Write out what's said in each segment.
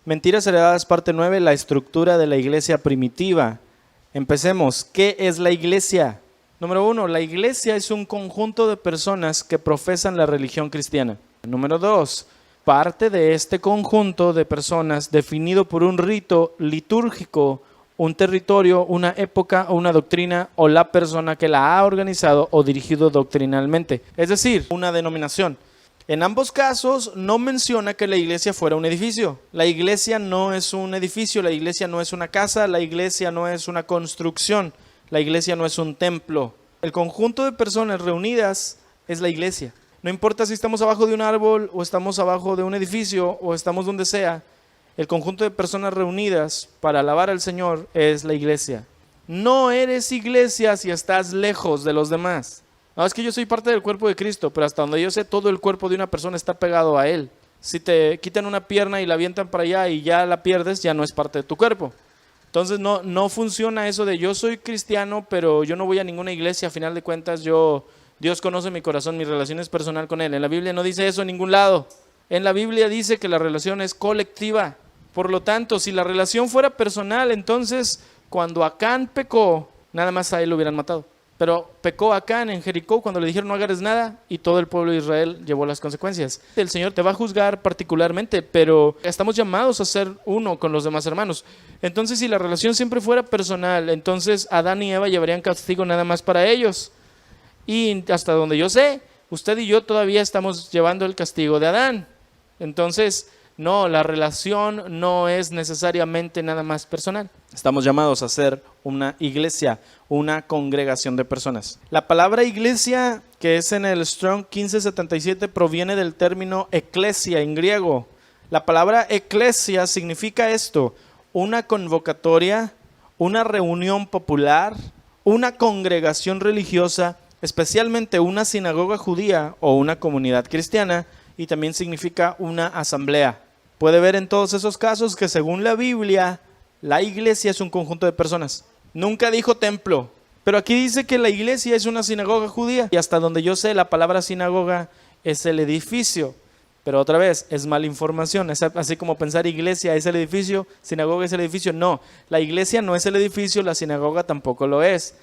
Mentiras heredadas, parte 9, la estructura de la iglesia primitiva. Empecemos. ¿Qué es la iglesia? Número 1, la iglesia es un conjunto de personas que profesan la religión cristiana. Número 2, parte de este conjunto de personas definido por un rito litúrgico, un territorio, una época o una doctrina o la persona que la ha organizado o dirigido doctrinalmente. Es decir, una denominación. En ambos casos no menciona que la iglesia fuera un edificio. La iglesia no es un edificio, la iglesia no es una casa, la iglesia no es una construcción, la iglesia no es un templo. El conjunto de personas reunidas es la iglesia. No importa si estamos abajo de un árbol o estamos abajo de un edificio o estamos donde sea, el conjunto de personas reunidas para alabar al Señor es la iglesia. No eres iglesia si estás lejos de los demás. No, es que yo soy parte del cuerpo de Cristo, pero hasta donde yo sé, todo el cuerpo de una persona está pegado a Él. Si te quitan una pierna y la avientan para allá y ya la pierdes, ya no es parte de tu cuerpo. Entonces no funciona eso de yo soy cristiano, pero yo no voy a ninguna iglesia. A final de cuentas, Dios conoce mi corazón, mi relación es personal con Él. En la Biblia no dice eso en ningún lado. En la Biblia dice que la relación es colectiva. Por lo tanto, si la relación fuera personal, entonces cuando Acán pecó, nada más a él lo hubieran matado. Pero pecó Acán en Jericó cuando le dijeron no hagas nada y todo el pueblo de Israel llevó las consecuencias. El Señor te va a juzgar particularmente, pero estamos llamados a ser uno con los demás hermanos. Entonces, si la relación siempre fuera personal, entonces Adán y Eva llevarían castigo nada más para ellos. Y hasta donde yo sé, usted y yo todavía estamos llevando el castigo de Adán. Entonces, no, la relación no es necesariamente nada más personal. Estamos llamados a ser una iglesia, una congregación de personas. La palabra iglesia, que es en el Strong 1577, proviene del término eclesia en griego. La palabra eclesia significa esto: una convocatoria, una reunión popular, una congregación religiosa, especialmente una sinagoga judía o una comunidad cristiana, y también significa una asamblea. Puede ver en todos esos casos que según la Biblia, la iglesia es un conjunto de personas. Nunca dijo templo, pero aquí dice que la iglesia es una sinagoga judía. Y hasta donde yo sé, la palabra sinagoga es el edificio. Pero otra vez, es mala información. Es así como pensar iglesia es el edificio, sinagoga es el edificio. No, la iglesia no es el edificio, la sinagoga tampoco lo es.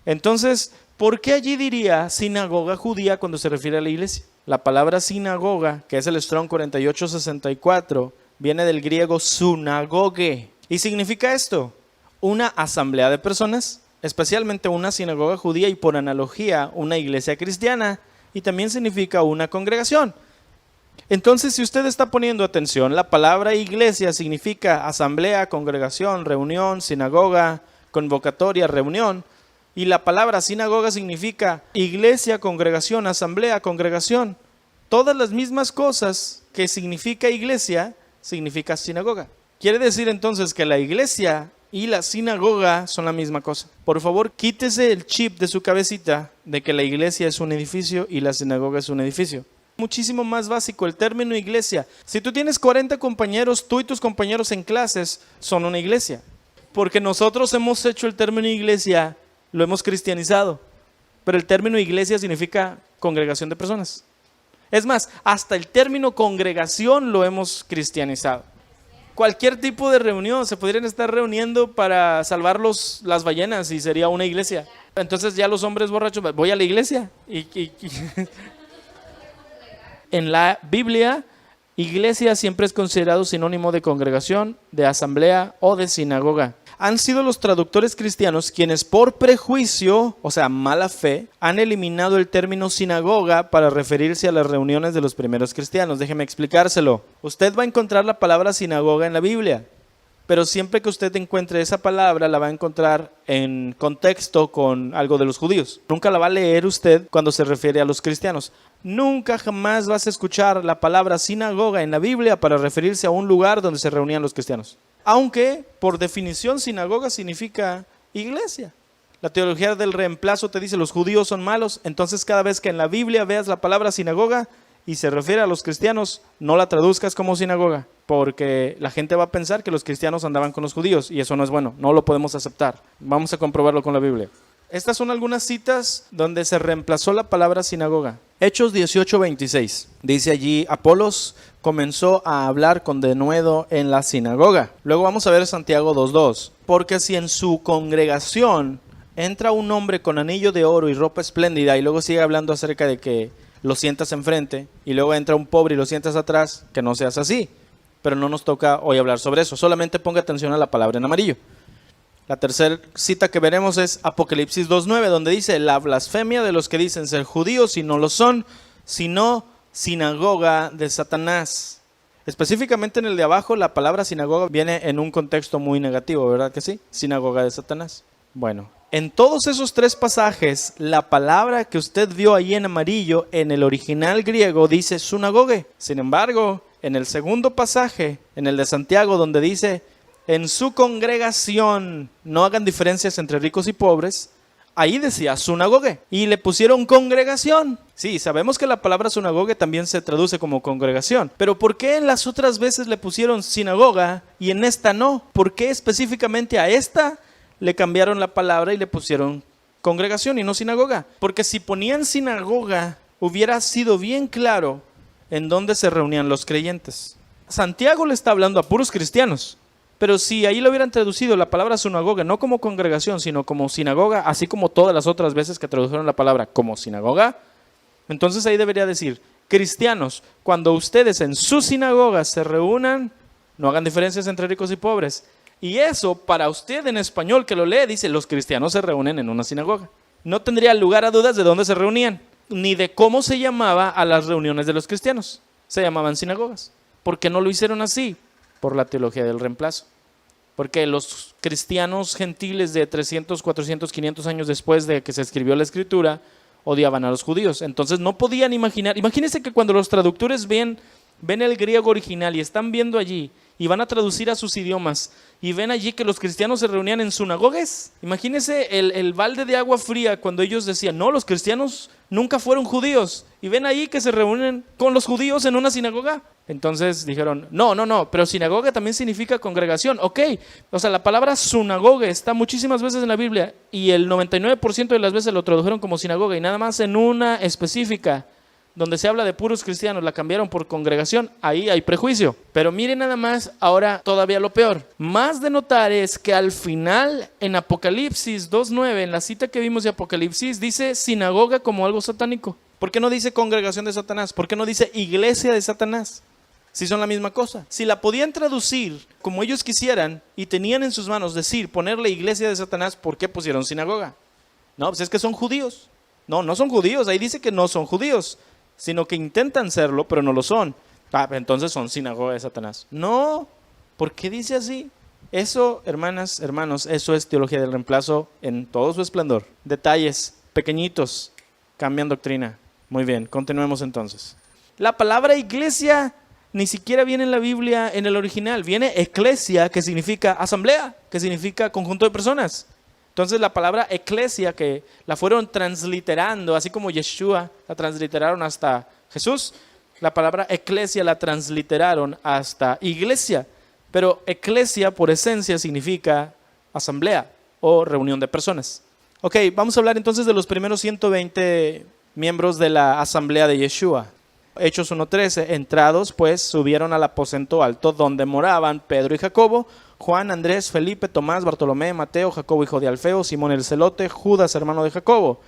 Entonces, ¿por qué allí diría sinagoga judía cuando se refiere a la iglesia? La palabra sinagoga, que es el Strong 4864, viene del griego sunagoge. Y significa esto: una asamblea de personas, especialmente una sinagoga judía y por analogía una iglesia cristiana, y también significa una congregación. Entonces, si usted está poniendo atención, la palabra iglesia significa asamblea, congregación, reunión, sinagoga, convocatoria, reunión. Y la palabra sinagoga significa iglesia, congregación, asamblea, congregación. Todas las mismas cosas que significa iglesia, significa sinagoga. Quiere decir entonces que la iglesia y la sinagoga son la misma cosa. Por favor, quítese el chip de su cabecita de que la iglesia es un edificio y la sinagoga es un edificio. Muchísimo más básico el término iglesia. Si tú tienes 40 compañeros, tú y tus compañeros en clases son una iglesia. Porque nosotros hemos hecho el término iglesia, lo hemos cristianizado, pero el término iglesia significa congregación de personas. Es más, hasta el término congregación lo hemos cristianizado. Cualquier tipo de reunión, se podrían estar reuniendo para salvar las ballenas y sería una iglesia. Entonces ya los hombres borrachos, voy a la iglesia. En la Biblia, iglesia siempre es considerado sinónimo de congregación, de asamblea o de sinagoga. Han sido los traductores cristianos quienes por prejuicio, o sea, mala fe, han eliminado el término sinagoga para referirse a las reuniones de los primeros cristianos. Déjeme explicárselo. Usted va a encontrar la palabra sinagoga en la Biblia, pero siempre que usted encuentre esa palabra, la va a encontrar en contexto con algo de los judíos. Nunca la va a leer usted cuando se refiere a los cristianos. Nunca jamás vas a escuchar la palabra sinagoga en la Biblia para referirse a un lugar donde se reunían los cristianos. Aunque, por definición, sinagoga significa iglesia. La teología del reemplazo te dice los judíos son malos, entonces cada vez que en la Biblia veas la palabra sinagoga y se refiere a los cristianos, no la traduzcas como sinagoga, porque la gente va a pensar que los cristianos andaban con los judíos y eso no es bueno, no lo podemos aceptar. Vamos a comprobarlo con la Biblia. Estas son algunas citas donde se reemplazó la palabra sinagoga. Hechos 18:26. Dice allí, Apolos comenzó a hablar con denuedo en la sinagoga. Luego vamos a ver Santiago 2:2. Porque si en su congregación entra un hombre con anillo de oro y ropa espléndida, y luego sigue hablando acerca de que lo sientas enfrente, y luego entra un pobre y lo sientas atrás, que no seas así. Pero no nos toca hoy hablar sobre eso. Solamente ponga atención a la palabra en amarillo. La tercera cita que veremos es Apocalipsis 2:9, donde dice, la blasfemia de los que dicen ser judíos y no lo son, sino sinagoga de Satanás. Específicamente en el de abajo, la palabra sinagoga viene en un contexto muy negativo, ¿verdad que sí? Sinagoga de Satanás. Bueno, en todos esos tres pasajes, la palabra que usted vio ahí en amarillo, en el original griego, dice sunagoge. Sin embargo, en el segundo pasaje, en el de Santiago, donde dice, en su congregación no hagan diferencias entre ricos y pobres, ahí decía sunagoge y le pusieron congregación. Sí, sabemos que la palabra sunagoge también se traduce como congregación, pero ¿por qué en las otras veces le pusieron sinagoga y en esta no? ¿Por qué específicamente a esta le cambiaron la palabra y le pusieron congregación y no sinagoga? Porque si ponían sinagoga, hubiera sido bien claro en dónde se reunían los creyentes. Santiago le está hablando a puros cristianos. Pero si ahí lo hubieran traducido la palabra sinagoga, no como congregación, sino como sinagoga, así como todas las otras veces que tradujeron la palabra como sinagoga, entonces ahí debería decir, cristianos, cuando ustedes en su sinagoga se reúnan, no hagan diferencias entre ricos y pobres. Y eso, para usted en español que lo lee, dice, los cristianos se reúnen en una sinagoga. No tendría lugar a dudas de dónde se reunían, ni de cómo se llamaba a las reuniones de los cristianos. Se llamaban sinagogas. ¿Por qué no lo hicieron así? Por la teología del reemplazo. Porque los cristianos gentiles de 300, 400, 500 años después de que se escribió la escritura, odiaban a los judíos. Entonces no podían imaginar. Imagínense que cuando los traductores ven el griego original y están viendo allí y van a traducir a sus idiomas y ven allí que los cristianos se reunían en sinagogas. Imagínense el balde de agua fría cuando ellos decían, no, los cristianos nunca fueron judíos. Y ven ahí que se reúnen con los judíos en una sinagoga. Entonces dijeron, no, pero sinagoga también significa congregación. Ok, o sea, la palabra sunagoga está muchísimas veces en la Biblia y el 99% de las veces lo tradujeron como sinagoga y nada más en una específica, donde se habla de puros cristianos, la cambiaron por congregación, ahí hay prejuicio. Pero miren nada más, ahora todavía lo peor. Más de notar es que al final, en Apocalipsis 2:9, en la cita que vimos de Apocalipsis, dice sinagoga como algo satánico. ¿Por qué no dice congregación de Satanás? ¿Por qué no dice iglesia de Satanás? Si son la misma cosa. Si la podían traducir como ellos quisieran y tenían en sus manos ponerle iglesia de Satanás, ¿por qué pusieron sinagoga? No, pues es que son judíos. No son judíos, ahí dice que no son judíos, sino que intentan serlo, pero no lo son. Entonces son sinagoga de Satanás. No, ¿por qué dice así? Eso, hermanas, hermanos, eso es teología del reemplazo en todo su esplendor. Detalles pequeñitos cambian doctrina. Muy bien, continuemos entonces. La palabra iglesia ni siquiera viene en la Biblia en el original. Viene eclesia, que significa asamblea, que significa conjunto de personas. Entonces la palabra eclesia, que la fueron transliterando, así como Yeshua la transliteraron hasta Jesús, la palabra eclesia la transliteraron hasta iglesia. Pero eclesia por esencia significa asamblea o reunión de personas. Ok, vamos a hablar entonces de los primeros 120 miembros de la asamblea de Yeshua. Hechos 1:13, entrados pues subieron al aposento alto donde moraban Pedro y Jacobo, Juan, Andrés, Felipe, Tomás, Bartolomé, Mateo, Jacobo hijo de Alfeo, Simón el celote, Judas hermano de Jacobo.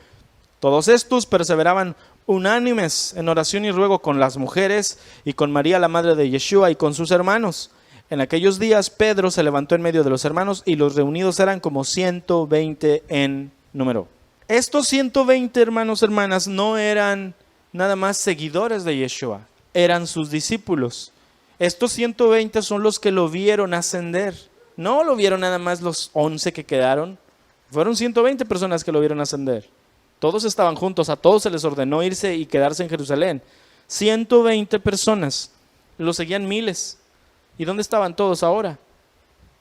Todos estos perseveraban unánimes en oración y ruego con las mujeres y con María la madre de Yeshua y con sus hermanos. En aquellos días Pedro se levantó en medio de los hermanos y los reunidos eran como 120 en número. Estos 120 hermanos, hermanas, no eran nada más seguidores de Yeshua, eran sus discípulos. Estos 120 son los que lo vieron ascender. No lo vieron nada más los 11 que quedaron. Fueron 120 personas que lo vieron ascender. Todos estaban juntos, a todos se les ordenó irse y quedarse en Jerusalén. 120 personas, lo seguían miles. ¿Y dónde estaban todos ahora?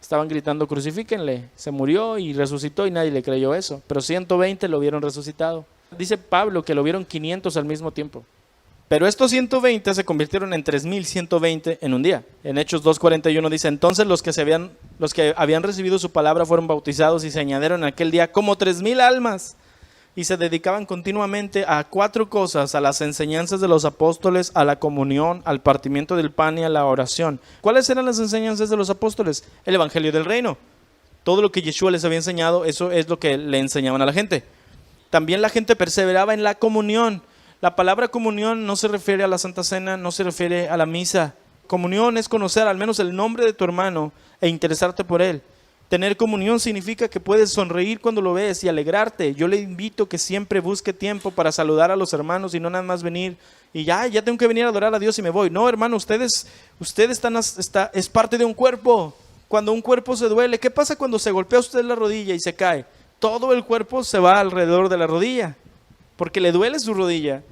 Estaban gritando, crucifíquenle. Se murió y resucitó y nadie le creyó eso. Pero 120 lo vieron resucitado. Dice Pablo que lo vieron 500 al mismo tiempo. Pero estos 120 se convirtieron en 3,120 en un día. En Hechos 2:41 dice, entonces los que habían recibido su palabra fueron bautizados y se añadieron en aquel día como 3,000 almas. y se dedicaban continuamente a 4 cosas: a las enseñanzas de los apóstoles, a la comunión, al partimiento del pan y a la oración. ¿Cuáles eran las enseñanzas de los apóstoles? El evangelio del reino. Todo lo que Yeshua les había enseñado, eso es lo que le enseñaban a la gente. También la gente perseveraba en la comunión. La palabra comunión no se refiere a la Santa Cena, no se refiere a la misa. Comunión es conocer al menos el nombre de tu hermano e interesarte por él. Tener comunión significa que puedes sonreír cuando lo ves y alegrarte. Yo le invito que siempre busque tiempo para saludar a los hermanos y no nada más venir y ya tengo que venir a adorar a Dios y me voy. No, hermano, ustedes es parte de un cuerpo. Cuando un cuerpo se duele, ¿qué pasa cuando se golpea usted la rodilla y se cae? Todo el cuerpo se va alrededor de la rodilla, porque le duele su rodilla.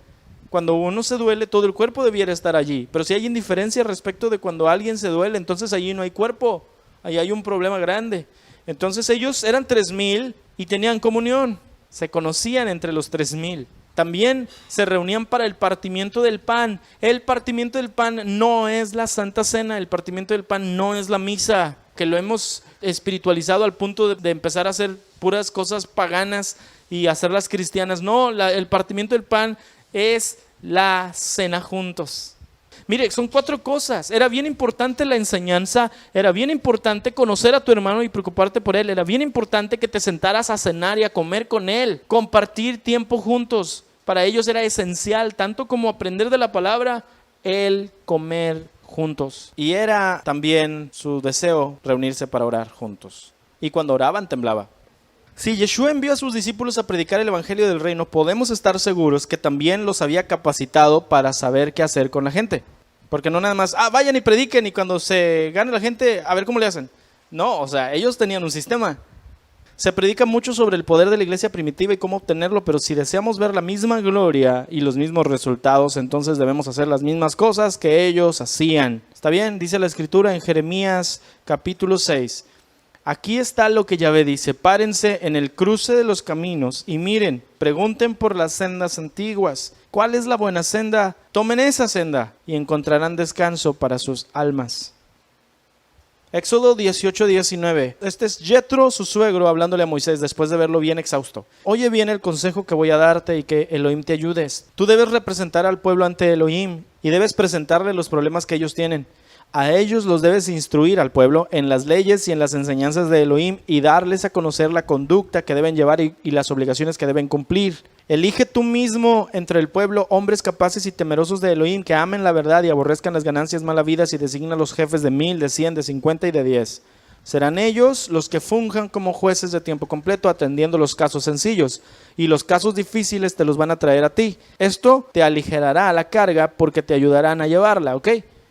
Cuando uno se duele, todo el cuerpo debiera estar allí. Pero si hay indiferencia respecto de cuando alguien se duele, entonces allí no hay cuerpo. Ahí hay un problema grande. Entonces ellos eran 3,000 y tenían comunión. Se conocían entre los 3,000. También se reunían para el partimiento del pan. El partimiento del pan no es la Santa Cena. El partimiento del pan no es la misa, que lo hemos espiritualizado al punto de empezar a hacer puras cosas paganas y hacerlas cristianas. No, el partimiento del pan es la cena juntos. Mire, son 4 cosas. Era bien importante la enseñanza, era bien importante conocer a tu hermano y preocuparte por él, era bien importante que te sentaras a cenar y a comer con él, compartir tiempo juntos. Para ellos era esencial, tanto como aprender de la palabra, el comer juntos. Y era también su deseo reunirse para orar juntos. Y cuando oraban temblaba. Si Yeshua envió a sus discípulos a predicar el evangelio del reino, podemos estar seguros que también los había capacitado para saber qué hacer con la gente. Porque no nada más, vayan y prediquen y cuando se gane la gente, a ver cómo le hacen. No, o sea, ellos tenían un sistema. Se predica mucho sobre el poder de la iglesia primitiva y cómo obtenerlo, pero si deseamos ver la misma gloria y los mismos resultados, entonces debemos hacer las mismas cosas que ellos hacían. ¿Está bien? Dice la escritura en Jeremías capítulo 6. Aquí está lo que Yahvé dice: párense en el cruce de los caminos y miren, pregunten por las sendas antiguas. ¿Cuál es la buena senda? Tomen esa senda y encontrarán descanso para sus almas. Éxodo 18:19. Este es Yetro, su suegro, hablándole a Moisés después de verlo bien exhausto. Oye bien el consejo que voy a darte y que Elohim te ayudes. Tú debes representar al pueblo ante Elohim y debes presentarle los problemas que ellos tienen. A ellos los debes instruir al pueblo en las leyes y en las enseñanzas de Elohim y darles a conocer la conducta que deben llevar y las obligaciones que deben cumplir. Elige tú mismo entre el pueblo hombres capaces y temerosos de Elohim que amen la verdad y aborrezcan las ganancias malavidas y designa a los jefes de 1,000, de 100, de 50 y de 10. Serán ellos los que funjan como jueces de tiempo completo atendiendo los casos sencillos y los casos difíciles te los van a traer a ti. Esto te aligerará la carga porque te ayudarán a llevarla, ¿ok?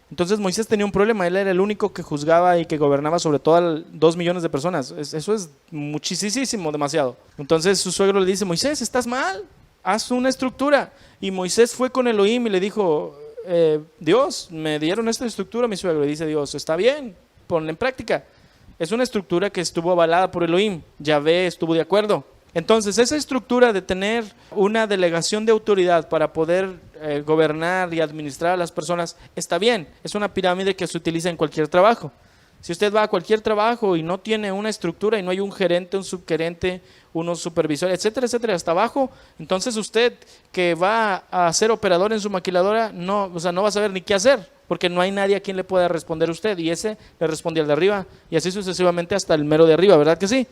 Entonces Moisés tenía un problema, él era el único que juzgaba y que gobernaba sobre todas 2 millones de personas. Eso es muchísimo, demasiado. Entonces su suegro le dice: Moisés, estás mal, haz una estructura. Y Moisés fue con Elohim y le dijo: Dios, me dieron esta estructura, mi suegro. Y dice Dios: está bien, ponla en práctica. Es una estructura que estuvo avalada por Elohim, Yahvé estuvo de acuerdo. Entonces esa estructura de tener una delegación de autoridad para poder gobernar y administrar a las personas está bien. Es una pirámide que se utiliza en cualquier trabajo. Si usted va a cualquier trabajo y no tiene una estructura y no hay un gerente, un subgerente, unos supervisores, etcétera, etcétera, hasta abajo, entonces usted que va a ser operador en su maquiladora no va a saber ni qué hacer, porque no hay nadie a quien le pueda responder usted y ese le responde al de arriba y así sucesivamente hasta el mero de arriba, ¿verdad que sí?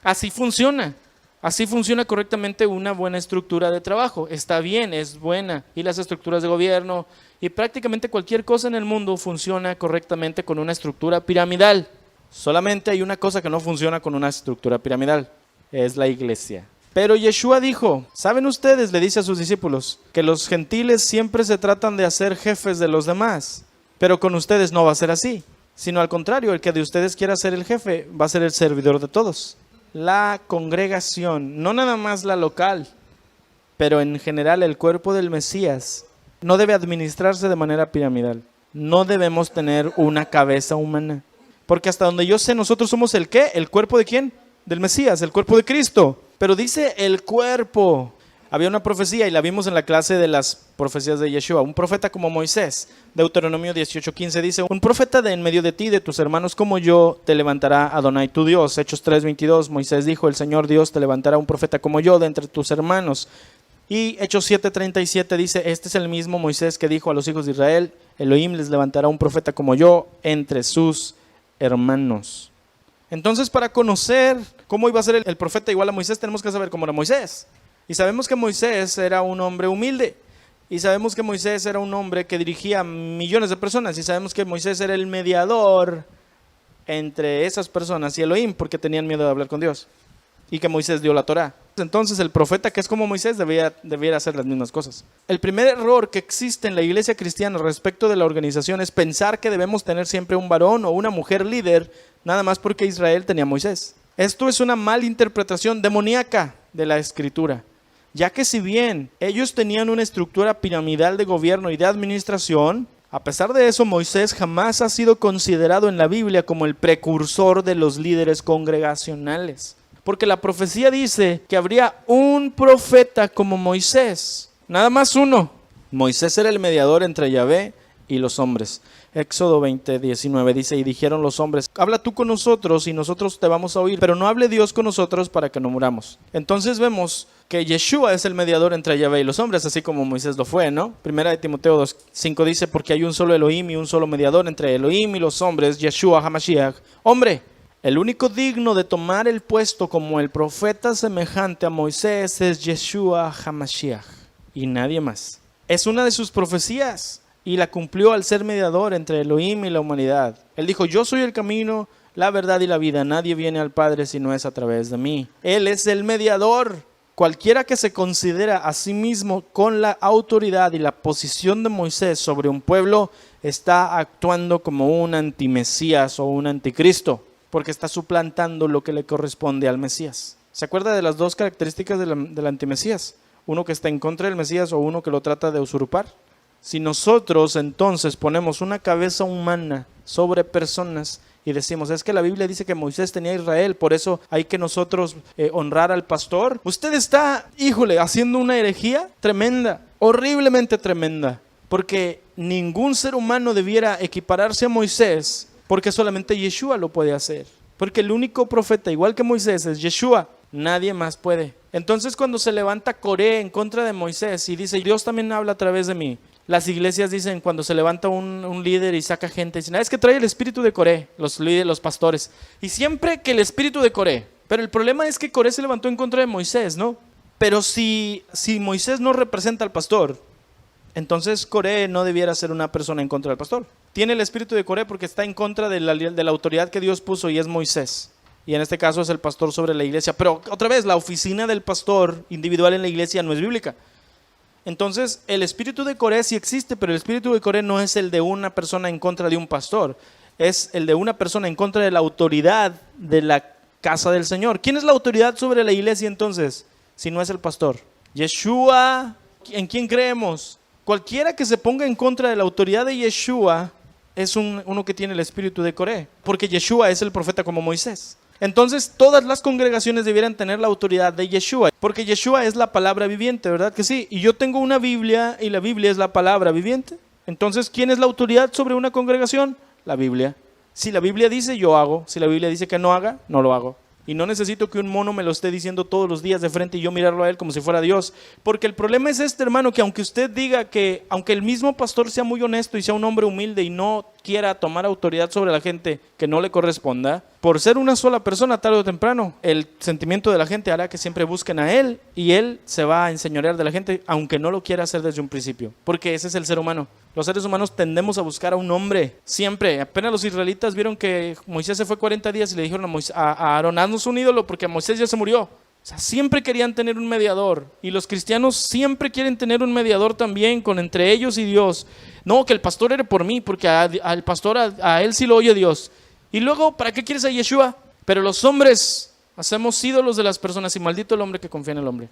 Así funciona. Así funciona correctamente una buena estructura de trabajo. Está bien, es buena. Y las estructuras de gobierno y prácticamente cualquier cosa en el mundo funciona correctamente con una estructura piramidal. Solamente hay una cosa que no funciona con una estructura piramidal. Es la iglesia. Pero Yeshua dijo: ¿saben ustedes? Le dice a sus discípulos, que los gentiles siempre se tratan de hacer jefes de los demás. Pero con ustedes no va a ser así. Sino al contrario, el que de ustedes quiera ser el jefe va a ser el servidor de todos. La congregación, no nada más la local, pero en general el cuerpo del Mesías, no debe administrarse de manera piramidal. No debemos tener una cabeza humana. Porque hasta donde yo sé, nosotros somos ¿el qué? ¿El cuerpo de quién? Del Mesías, el cuerpo de Cristo. Pero dice el cuerpo. Había una profecía y la vimos en la clase de las profecías de Yeshua. Un profeta como Moisés. Deuteronomio 18:15 dice: un profeta de en medio de ti, de tus hermanos como yo, te levantará Adonai tu Dios. Hechos 3:22, Moisés dijo: el Señor Dios te levantará un profeta como yo de entre tus hermanos. Y Hechos 7:37 dice: este es el mismo Moisés que dijo a los hijos de Israel: Elohim les levantará un profeta como yo entre sus hermanos. Entonces, para conocer cómo iba a ser el profeta igual a Moisés, tenemos que saber cómo era Moisés. Y sabemos que Moisés era un hombre humilde. Y sabemos que Moisés era un hombre que dirigía millones de personas. Y sabemos que Moisés era el mediador entre esas personas y Elohim, porque tenían miedo de hablar con Dios. Y que Moisés dio la Torá. Entonces el profeta que es como Moisés debiera hacer las mismas cosas. El primer error que existe en la iglesia cristiana respecto de la organización es pensar que debemos tener siempre un varón o una mujer líder, nada más porque Israel tenía a Moisés. Esto es una mala interpretación demoníaca de la Escritura, ya que si bien ellos tenían una estructura piramidal de gobierno y de administración, a pesar de eso, Moisés jamás ha sido considerado en la Biblia como el precursor de los líderes congregacionales. Porque la profecía dice que habría un profeta como Moisés, nada más uno. Moisés era el mediador entre Yahvé y los hombres. Éxodo 20:19 dice: y dijeron los hombres: habla tú con nosotros y nosotros te vamos a oír, pero no hable Dios con nosotros para que no muramos. Entonces vemos que Yeshua es el mediador entre Yahvé y los hombres, así como Moisés lo fue, ¿no? Primera de Timoteo 2:5 dice: porque hay un solo Elohim y un solo mediador entre Elohim y los hombres, Yeshua HaMashiach, hombre. El único digno de tomar el puesto como el profeta semejante a Moisés es Yeshua HaMashiach y nadie más. Es una de sus profecías y la cumplió al ser mediador entre Elohim y la humanidad. Él dijo: yo soy el camino, la verdad y la vida. Nadie viene al Padre si no es a través de mí. Él es el mediador. Cualquiera que se considera a sí mismo con la autoridad y la posición de Moisés sobre un pueblo está actuando como un antimesías o un anticristo, porque está suplantando lo que le corresponde al Mesías. ¿Se acuerda de las dos características del antimesías? Uno que está en contra del Mesías o uno que lo trata de usurpar. Si nosotros entonces ponemos una cabeza humana sobre personas y decimos: es que la Biblia dice que Moisés tenía a Israel, por eso hay que nosotros honrar al pastor, usted está, haciendo una herejía tremenda, horriblemente tremenda, porque ningún ser humano debiera equipararse a Moisés, porque solamente Yeshua lo puede hacer. Porque el único profeta, igual que Moisés, es Yeshua. Nadie más puede. Entonces, cuando se levanta Coré en contra de Moisés y dice: Dios también habla a través de mí. Las iglesias dicen, cuando se levanta un líder y saca gente, dicen: es que trae el espíritu de Coré, los líderes, los pastores. Y siempre que el espíritu de Coré. Pero el problema es que Coré se levantó en contra de Moisés, ¿no? Pero si Moisés no representa al pastor, entonces Coré no debiera ser una persona en contra del pastor. Tiene el espíritu de Coré porque está en contra de la autoridad que Dios puso, y es Moisés. Y en este caso es el pastor sobre la iglesia. Pero otra vez, la oficina del pastor individual en la iglesia no es bíblica. Entonces el espíritu de Coré sí existe, pero el espíritu de Coré no es el de una persona en contra de un pastor. Es el de una persona en contra de la autoridad de la casa del Señor. ¿Quién es la autoridad sobre la iglesia entonces? Si no es el pastor. Yeshua. ¿En quién creemos? Cualquiera que se ponga en contra de la autoridad de Yeshua es uno que tiene el espíritu de Coré, porque Yeshua es el profeta como Moisés. Entonces todas las congregaciones debieran tener la autoridad de Yeshua, porque Yeshua es la palabra viviente, ¿verdad que sí? Y yo tengo una Biblia y la Biblia es la palabra viviente. Entonces, ¿quién es la autoridad sobre una congregación? La Biblia. Si la Biblia dice, yo hago. Si la Biblia dice que no haga, no lo hago. Y no necesito que un mono me lo esté diciendo todos los días de frente y yo mirarlo a él como si fuera Dios. Porque el problema es hermano, que aunque usted diga que, aunque el mismo pastor sea muy honesto y sea un hombre humilde y no quiera tomar autoridad sobre la gente que no le corresponda, por ser una sola persona, tarde o temprano, el sentimiento de la gente hará que siempre busquen a él y él se va a enseñorear de la gente, aunque no lo quiera hacer desde un principio. Porque ese es el ser humano. Los seres humanos tendemos a buscar a un hombre, siempre. Apenas los israelitas vieron que Moisés se fue 40 días y le dijeron a Aarón: haznos un ídolo porque Moisés ya se murió. O sea, siempre querían tener un mediador. Y los cristianos siempre quieren tener un mediador también entre ellos y Dios. No, que el pastor ore por mí, porque al pastor, a él sí lo oye Dios. Y luego, ¿para qué quieres a Yeshua? Pero los hombres hacemos ídolos de las personas, y maldito el hombre que confía en el hombre.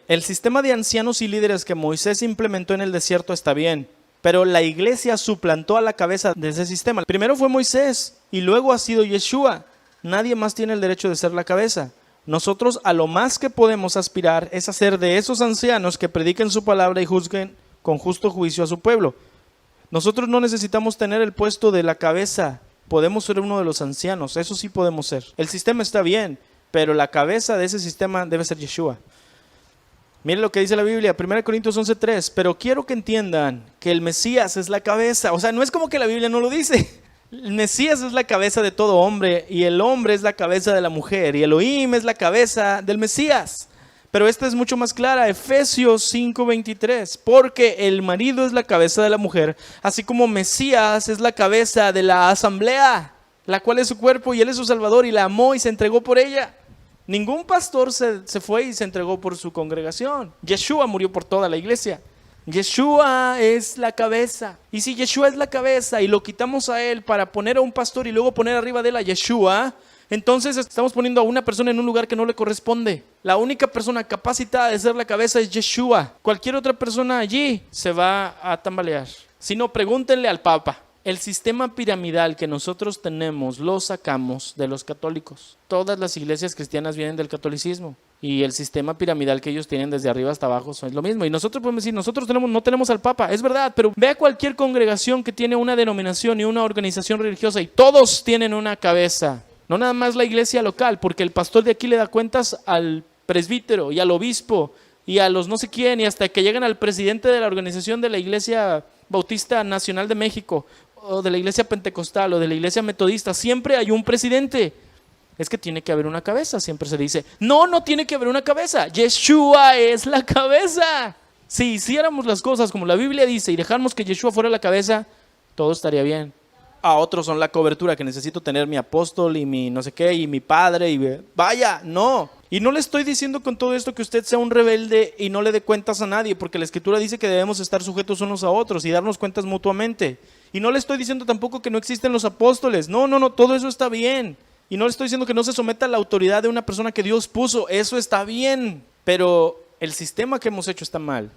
El sistema de ancianos y líderes que Moisés implementó en el desierto está bien, pero la iglesia suplantó a la cabeza de ese sistema. Primero fue Moisés y luego ha sido Yeshua. Nadie más tiene el derecho de ser la cabeza. Nosotros a lo más que podemos aspirar es hacer de esos ancianos que prediquen su palabra y juzguen con justo juicio a su pueblo. Nosotros no necesitamos tener el puesto de la cabeza, podemos ser uno de los ancianos, eso sí podemos ser. El sistema está bien, pero la cabeza de ese sistema debe ser Yeshua. Miren lo que dice la Biblia, 1 Corintios 11:3, pero quiero que entiendan que el Mesías es la cabeza. O sea, no es como que la Biblia no lo dice. El Mesías es la cabeza de todo hombre y el hombre es la cabeza de la mujer y Elohim es la cabeza del Mesías. Pero esta es mucho más clara, Efesios 5:23, porque el marido es la cabeza de la mujer, así como Mesías es la cabeza de la asamblea, la cual es su cuerpo y él es su salvador y la amó y se entregó por ella. Ningún pastor se fue y se entregó por su congregación. Yeshua murió por toda la iglesia. Yeshua es la cabeza. Y si Yeshua es la cabeza y lo quitamos a él para poner a un pastor y luego poner arriba de él a Yeshua, entonces estamos poniendo a una persona en un lugar que no le corresponde. La única persona capacitada de ser la cabeza es Yeshua. Cualquier otra persona allí se va a tambalear. Si no, pregúntenle al Papa. El sistema piramidal que nosotros tenemos lo sacamos de los católicos. Todas las iglesias cristianas vienen del catolicismo. Y el sistema piramidal que ellos tienen desde arriba hasta abajo es lo mismo. Y nosotros podemos decir, nosotros no tenemos al Papa, es verdad, pero ve a cualquier congregación que tiene una denominación y una organización religiosa y todos tienen una cabeza. No nada más la iglesia local, porque el pastor de aquí le da cuentas al presbítero y al obispo y a los no sé quién y hasta que llegan al presidente de la organización de la Iglesia Bautista Nacional de México o de la iglesia pentecostal o de la iglesia metodista. Siempre hay un presidente. Es que tiene que haber una cabeza, siempre se dice. No tiene que haber una cabeza. Yeshua es la cabeza. Si hiciéramos las cosas como la Biblia dice y dejáramos que Yeshua fuera la cabeza, todo estaría bien. A otros son la cobertura, que necesito tener mi apóstol y mi no sé qué y mi padre y vaya, no. Y no le estoy diciendo con todo esto que usted sea un rebelde y no le dé cuentas a nadie, porque la Escritura dice que debemos estar sujetos unos a otros y darnos cuentas mutuamente. Y no le estoy diciendo tampoco que no existen los apóstoles. No, todo eso está bien. Y no le estoy diciendo que no se someta a la autoridad de una persona que Dios puso. Eso está bien. Pero el sistema que hemos hecho está mal.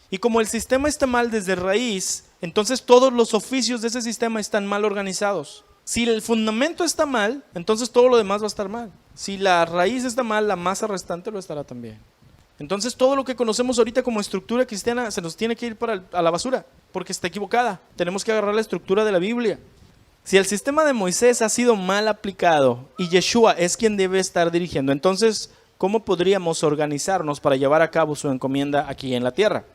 Y como el sistema está mal desde raíz, entonces todos los oficios de ese sistema están mal organizados. Si el fundamento está mal, entonces todo lo demás va a estar mal. Si la raíz está mal, la masa restante lo estará también. Entonces todo lo que conocemos ahorita como estructura cristiana se nos tiene que ir a la basura, porque está equivocada. Tenemos que agarrar la estructura de la Biblia. Si el sistema de Moisés ha sido mal aplicado y Yeshua es quien debe estar dirigiendo, entonces, ¿cómo podríamos organizarnos para llevar a cabo su encomienda aquí en la tierra?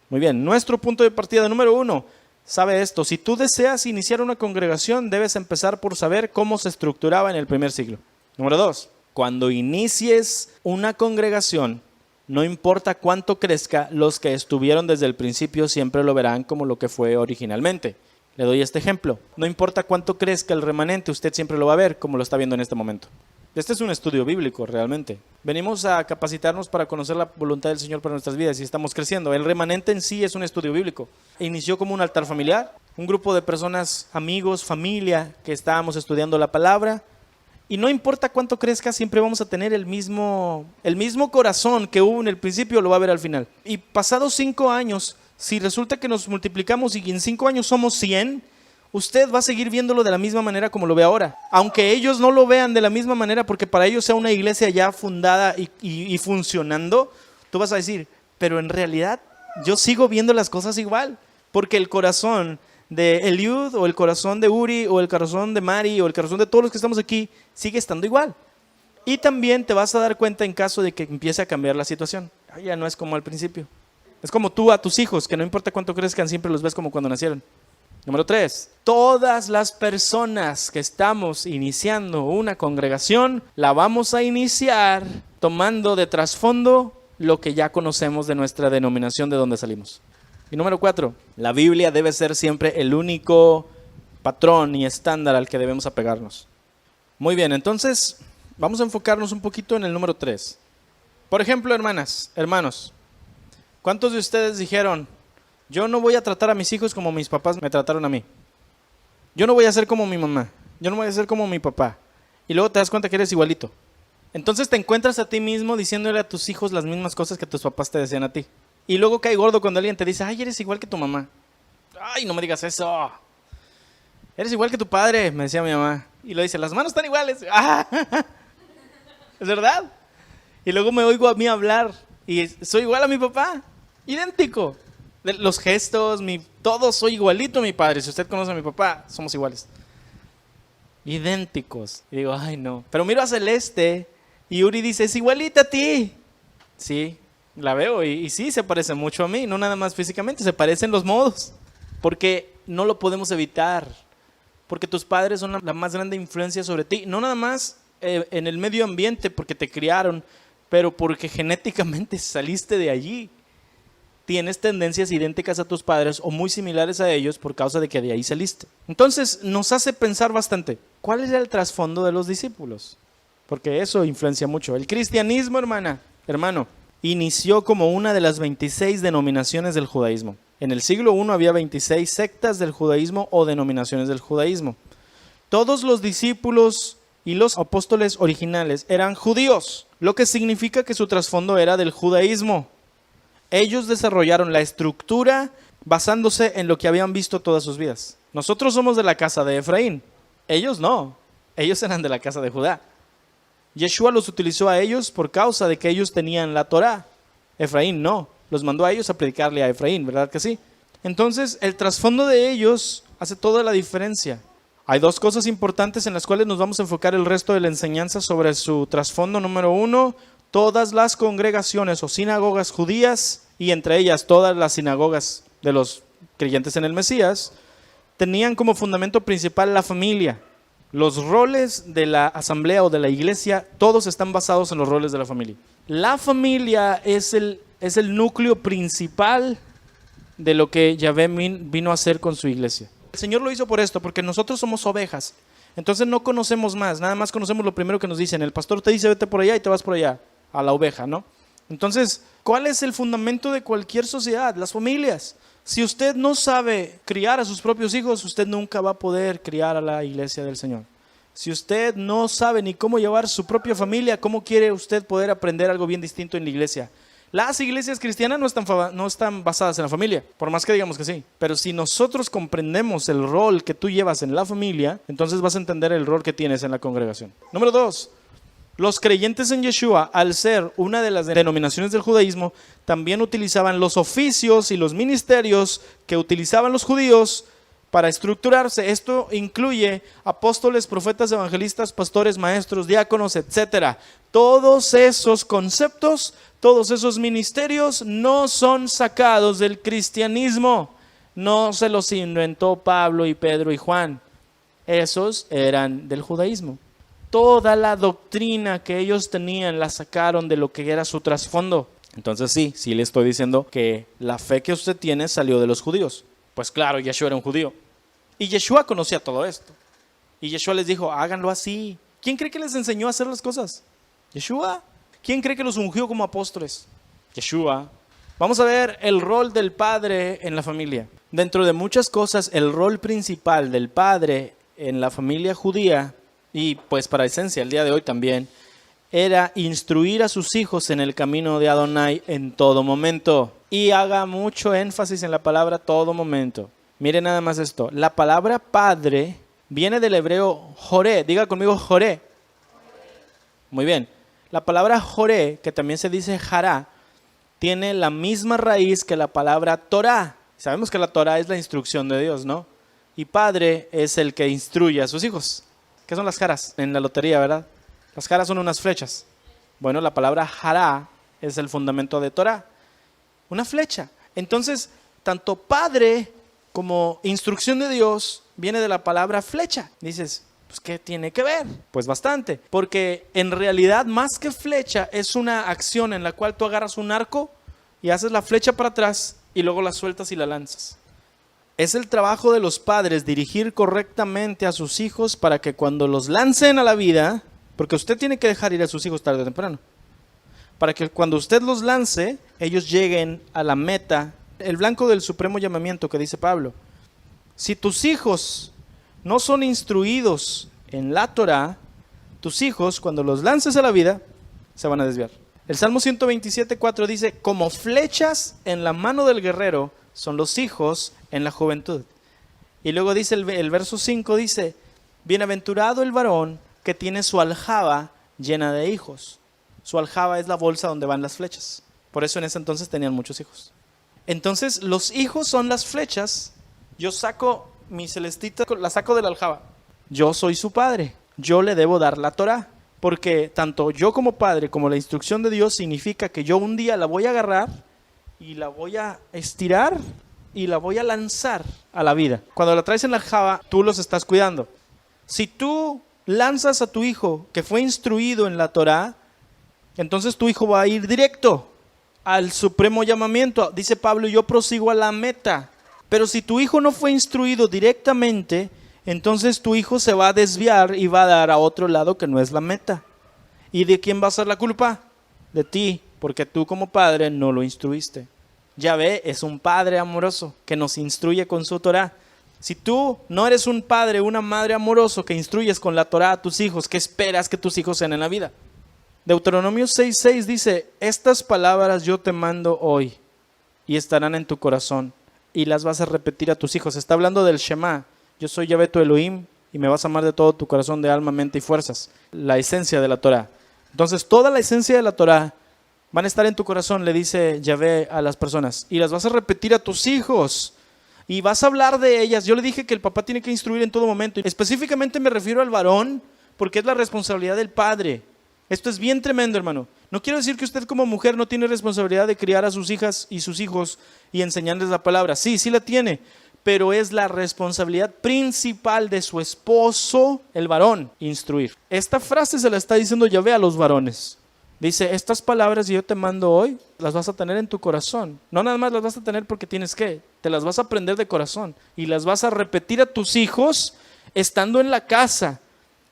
Muy bien, nuestro punto de partida número 1, sabe esto: si tú deseas iniciar una congregación, debes empezar por saber cómo se estructuraba en el primer siglo. Número 2, cuando inicies una congregación, no importa cuánto crezca, los que estuvieron desde el principio siempre lo verán como lo que fue originalmente. Le doy este ejemplo. No importa cuánto crezca el remanente, usted siempre lo va a ver como lo está viendo en este momento. Este es un estudio bíblico realmente. Venimos a capacitarnos para conocer la voluntad del Señor para nuestras vidas y estamos creciendo. El remanente en sí es un estudio bíblico. Inició como un altar familiar, un grupo de personas, amigos, familia, que estábamos estudiando la palabra. Y no importa cuánto crezca, siempre vamos a tener el mismo corazón que hubo en el principio, lo va a ver al final. Y pasados 5 años, si resulta que nos multiplicamos y en 5 años somos 100, usted va a seguir viéndolo de la misma manera como lo ve ahora. Aunque ellos no lo vean de la misma manera, porque para ellos sea una iglesia ya fundada y funcionando, tú vas a decir, pero en realidad yo sigo viendo las cosas igual. Porque el corazón de Eliud o el corazón de Uri o el corazón de Mari o el corazón de todos los que estamos aquí sigue estando igual. Y también te vas a dar cuenta en caso de que empiece a cambiar la situación. Ya no es como al principio. Es como tú a tus hijos, que no importa cuánto crezcan, siempre los ves como cuando nacieron. Número 3, todas las personas que estamos iniciando una congregación, la vamos a iniciar tomando de trasfondo lo que ya conocemos de nuestra denominación de donde salimos. Y número 4, la Biblia debe ser siempre el único patrón y estándar al que debemos apegarnos. Muy bien, entonces vamos a enfocarnos un poquito en el número 3. Por ejemplo, hermanos, ¿cuántos de ustedes dijeron, yo no voy a tratar a mis hijos como mis papás me trataron a mí? Yo no voy a ser como mi mamá, yo no voy a ser como mi papá. Y luego te das cuenta que eres igualito. Entonces te encuentras a ti mismo diciéndole a tus hijos las mismas cosas que tus papás te decían a ti. Y luego cae gordo cuando alguien te dice, ay, eres igual que tu mamá. Ay, no me digas eso. Eres igual que tu padre, me decía mi mamá. Y lo dice, las manos están iguales. ¿Es verdad? Y luego me oigo a mí hablar y soy igual a mi papá, idéntico. Los gestos, todo soy igualito a mi padre. Si usted conoce a mi papá, somos iguales. Idénticos. Y digo, ay no. Pero miro a Celeste y Yuri dice, es igualita a ti. Sí, la veo y sí, se parece mucho a mí. No nada más físicamente, se parecen los modos. Porque no lo podemos evitar. Porque tus padres son la más grande influencia sobre ti. No nada más en el medio ambiente porque te criaron, pero porque genéticamente saliste de allí. Tienes tendencias idénticas a tus padres o muy similares a ellos por causa de que de ahí saliste. Entonces nos hace pensar bastante, ¿cuál era el trasfondo de los discípulos? Porque eso influencia mucho. El cristianismo, hermano, inició como una de las 26 denominaciones del judaísmo. En el siglo I había 26 sectas del judaísmo o denominaciones del judaísmo. Todos los discípulos y los apóstoles originales eran judíos, lo que significa que su trasfondo era del judaísmo. Ellos desarrollaron la estructura basándose en lo que habían visto todas sus vidas. Nosotros somos de la casa de Efraín, ellos no, ellos eran de la casa de Judá. Yeshua los utilizó a ellos por causa de que ellos tenían la Torá. Efraín no, los mandó a ellos a predicarle a Efraín, ¿verdad que sí? Entonces el trasfondo de ellos hace toda la diferencia. Hay dos cosas importantes en las cuales nos vamos a enfocar el resto de la enseñanza sobre su trasfondo. Número uno, todas las congregaciones o sinagogas judías, y entre ellas todas las sinagogas de los creyentes en el Mesías, tenían como fundamento principal la familia. Los roles de la asamblea o de la iglesia, todos están basados en los roles de la familia. La familia es el núcleo principal de lo que Yahvé vino a hacer con su iglesia. El Señor lo hizo por esto, porque nosotros somos ovejas. Entonces no conocemos más, nada más conocemos lo primero que nos dicen. El pastor te dice vete por allá y te vas por allá, a la oveja, ¿no? Entonces, ¿cuál es el fundamento de cualquier sociedad? Las familias. Si usted no sabe criar a sus propios hijos, usted nunca va a poder criar a la iglesia del Señor. Si usted no sabe ni cómo llevar su propia familia, ¿cómo quiere usted poder aprender algo bien distinto en la iglesia? Las iglesias cristianas no están basadas en la familia, por más que digamos que sí. Pero si nosotros comprendemos el rol que tú llevas en la familia, entonces vas a entender el rol que tienes en la congregación. Número 2. Los creyentes en Yeshua, al ser una de las denominaciones del judaísmo, también utilizaban los oficios y los ministerios que utilizaban los judíos para estructurarse. Esto incluye apóstoles, profetas, evangelistas, pastores, maestros, diáconos, etc. Todos esos conceptos, todos esos ministerios no son sacados del cristianismo. No se los inventó Pablo y Pedro y Juan. Esos eran del judaísmo. Toda la doctrina que ellos tenían la sacaron de lo que era su trasfondo. Entonces sí le estoy diciendo que la fe que usted tiene salió de los judíos. Pues claro, Yeshua era un judío. Y Yeshua conocía todo esto. Y Yeshua les dijo, háganlo así. ¿Quién cree que les enseñó a hacer las cosas? Yeshua. ¿Quién cree que los ungió como apóstoles? Yeshua. Vamos a ver el rol del padre en la familia. Dentro de muchas cosas, el rol principal del padre en la familia judía, y pues para esencia el día de hoy también, era instruir a sus hijos en el camino de Adonai en todo momento. Y haga mucho énfasis en la palabra todo momento. Mire nada más esto. La palabra padre viene del hebreo joré. Diga conmigo joré. Muy bien. La palabra joré, que también se dice jará, tiene la misma raíz que la palabra Torah. Sabemos que la Torah es la instrucción de Dios, ¿no? Y padre es el que instruye a sus hijos. ¿Qué son las jaras? En la lotería, ¿verdad? Las jaras son unas flechas. Bueno, la palabra jará es el fundamento de Torah. Una flecha. Entonces, tanto padre como instrucción de Dios viene de la palabra flecha. Dices, pues ¿qué tiene que ver? Pues bastante. Porque en realidad, más que flecha, es una acción en la cual tú agarras un arco y haces la flecha para atrás y luego la sueltas y la lanzas. Es el trabajo de los padres dirigir correctamente a sus hijos para que cuando los lancen a la vida, porque usted tiene que dejar ir a sus hijos tarde o temprano, para que cuando usted los lance, ellos lleguen a la meta, el blanco del supremo llamamiento que dice Pablo. Si tus hijos no son instruidos en la Torah, tus hijos cuando los lances a la vida, se van a desviar. El Salmo 127:4 dice, como flechas en la mano del guerrero son los hijos en la juventud. Y luego dice el verso 5, dice, bienaventurado el varón que tiene su aljaba llena de hijos. Su aljaba es la bolsa donde van las flechas. Por eso en ese entonces tenían muchos hijos. Entonces los hijos son las flechas. Yo saco mi celestita, la saco de la aljaba. Yo soy su padre. Yo le debo dar la Torá. Porque tanto yo como padre como la instrucción de Dios significa que yo un día la voy a agarrar y la voy a estirar y la voy a lanzar a la vida. Cuando la traes en la aljaba, tú los estás cuidando. Si tú lanzas a tu hijo que fue instruido en la Torá, entonces tu hijo va a ir directo al supremo llamamiento. Dice Pablo, yo prosigo a la meta. Pero si tu hijo no fue instruido directamente, entonces tu hijo se va a desviar y va a dar a otro lado que no es la meta. ¿Y de quién va a ser la culpa? De ti, porque tú como padre no lo instruiste. Yahvé es un padre amoroso que nos instruye con su Torá. Si tú no eres un padre, una madre amoroso que instruyes con la Torá a tus hijos, ¿qué esperas que tus hijos sean en la vida? Deuteronomio 6:6 dice, estas palabras yo te mando hoy y estarán en tu corazón y las vas a repetir a tus hijos. Está hablando del Shema. Yo soy Yahvé tu Elohim y me vas a amar de todo tu corazón, de alma, mente y fuerzas. La esencia de la Torá. Entonces toda la esencia de la Torá van a estar en tu corazón, le dice Yahvé a las personas. Y las vas a repetir a tus hijos. Y vas a hablar de ellas. Yo le dije que el papá tiene que instruir en todo momento. Específicamente me refiero al varón porque es la responsabilidad del padre. Esto es bien tremendo, hermano. No quiero decir que usted como mujer no tiene responsabilidad de criar a sus hijas y sus hijos y enseñarles la palabra. Sí, sí la tiene. Pero es la responsabilidad principal de su esposo, el varón, instruir. Esta frase se la está diciendo Yahvé a los varones. Dice, estas palabras que yo te mando hoy, las vas a tener en tu corazón. No nada más las vas a tener porque tienes que, te las vas a aprender de corazón. Y las vas a repetir a tus hijos estando en la casa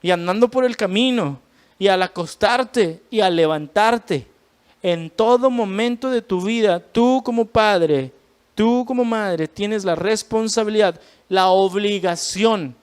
y andando por el camino y al acostarte y al levantarte. En todo momento de tu vida, tú como padre, tú como madre tienes la responsabilidad, la obligación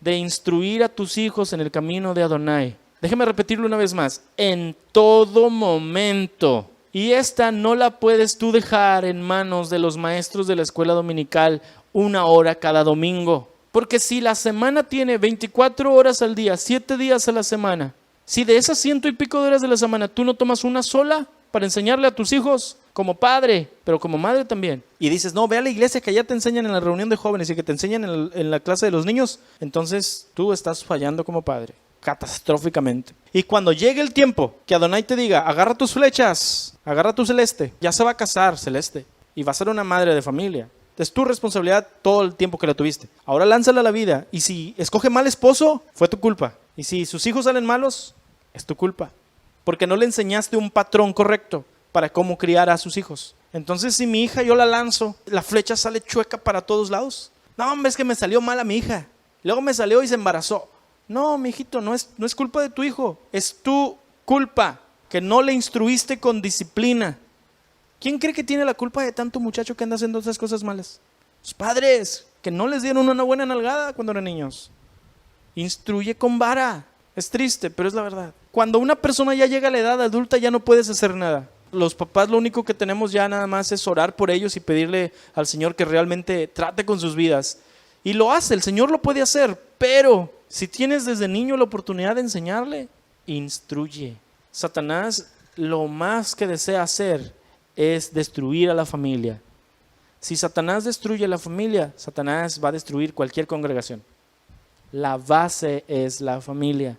de instruir a tus hijos en el camino de Adonai. Déjeme repetirlo una vez más, en todo momento. Y esta no la puedes tú dejar en manos de los maestros de la escuela dominical 1 hora cada domingo. Porque si la semana tiene 24 horas al día, 7 días a la semana, si de esas 100 y pico de horas de la semana tú no tomas una sola para enseñarle a tus hijos, como padre, pero como madre también, y dices, no, ve a la iglesia que allá te enseñan en la reunión de jóvenes y que te enseñan en la clase de los niños, entonces tú estás fallando como padre, catastróficamente. Y cuando llegue el tiempo que Adonai te diga, agarra tus flechas, agarra tu celeste, ya se va a casar celeste y va a ser una madre de familia. Es tu responsabilidad todo el tiempo que la tuviste. Ahora lánzala a la vida y si escoge mal esposo, fue tu culpa. Y si sus hijos salen malos, es tu culpa. Porque no le enseñaste un patrón correcto para cómo criar a sus hijos. Entonces si mi hija yo la lanzo, la flecha sale chueca para todos lados. No, hombre, es que me salió mal a mi hija. Luego me salió y se embarazó. No, mi hijito, no es culpa de tu hijo. Es tu culpa que no le instruiste con disciplina. ¿Quién cree que tiene la culpa de tanto muchacho que anda haciendo esas cosas malas? Los padres, que no les dieron una buena nalgada cuando eran niños. Instruye con vara. Es triste, pero es la verdad. Cuando una persona ya llega a la edad adulta ya no puedes hacer nada. Los papás lo único que tenemos ya nada más es orar por ellos y pedirle al Señor que realmente trate con sus vidas. Y lo hace, el Señor lo puede hacer, pero si tienes desde niño la oportunidad de enseñarle, instruye. Satanás lo más que desea hacer es destruir a la familia. Si Satanás destruye la familia, Satanás va a destruir cualquier congregación. La base es la familia.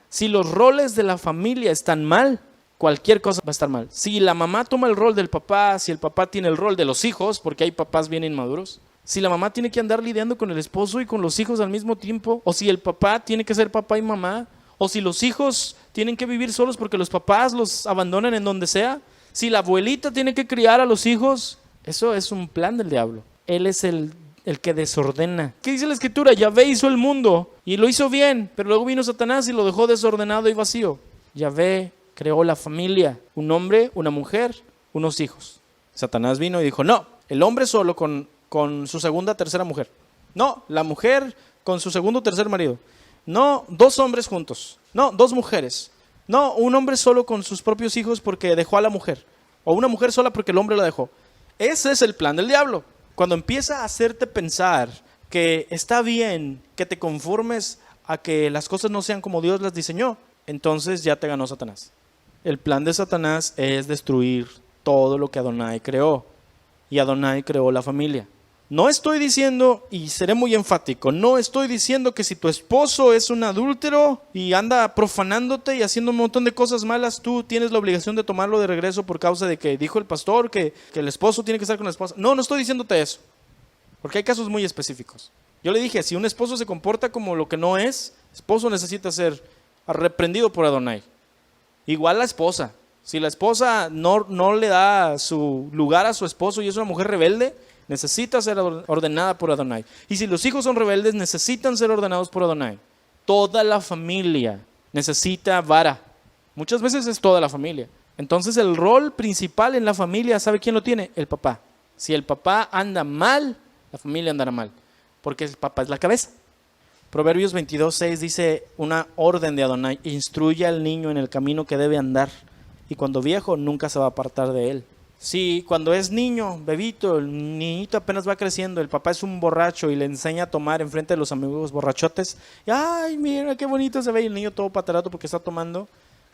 Si los roles de la familia están mal, cualquier cosa va a estar mal. Si la mamá toma el rol del papá, si el papá tiene el rol de los hijos, porque hay papás bien inmaduros, si la mamá tiene que andar lidiando con el esposo y con los hijos al mismo tiempo, o si el papá tiene que ser papá y mamá, o si los hijos tienen que vivir solos porque los papás los abandonan en donde sea, si la abuelita tiene que criar a los hijos, eso es un plan del diablo. Él es el que desordena. ¿Qué dice la escritura? Yahvé hizo el mundo y lo hizo bien, pero luego vino Satanás y lo dejó desordenado y vacío. Yahvé creó la familia, un hombre, una mujer, unos hijos. Satanás vino y dijo, no, el hombre solo con su segunda, tercera mujer. No, la mujer con su segundo, tercer marido. No, 2 hombres juntos. No, 2 mujeres. No, un hombre solo con sus propios hijos porque dejó a la mujer. O una mujer sola porque el hombre la dejó. Ese es el plan del diablo. Cuando empieza a hacerte pensar que está bien que te conformes a que las cosas no sean como Dios las diseñó, entonces ya te ganó Satanás. El plan de Satanás es destruir todo lo que Adonai creó. Y Adonai creó la familia. No estoy diciendo, y seré muy enfático, no estoy diciendo que si tu esposo es un adúltero y anda profanándote y haciendo un montón de cosas malas, tú tienes la obligación de tomarlo de regreso por causa de que dijo el pastor que el esposo tiene que estar con la esposa. No estoy diciéndote eso, porque hay casos muy específicos. Yo le dije, si un esposo se comporta como lo que no es, esposo necesita ser reprendido por Adonai. Igual la esposa. Si la esposa no le da su lugar a su esposo y es una mujer rebelde, necesita ser ordenada por Adonai. Y si los hijos son rebeldes, necesitan ser ordenados por Adonai. Toda la familia necesita vara. Muchas veces es toda la familia. Entonces el rol principal en la familia, ¿sabe quién lo tiene? El papá. Si el papá anda mal, la familia andará mal, porque el papá es la cabeza. Proverbios 22:6 dice una orden de Adonai: instruye al niño en el camino que debe andar, y cuando viejo nunca se va a apartar de él. Si cuando es niño, bebito, el niñito apenas va creciendo, el papá es un borracho y le enseña a tomar enfrente de los amigos borrachotes, y ay, mira qué bonito se ve, y el niño todo patarato porque está tomando,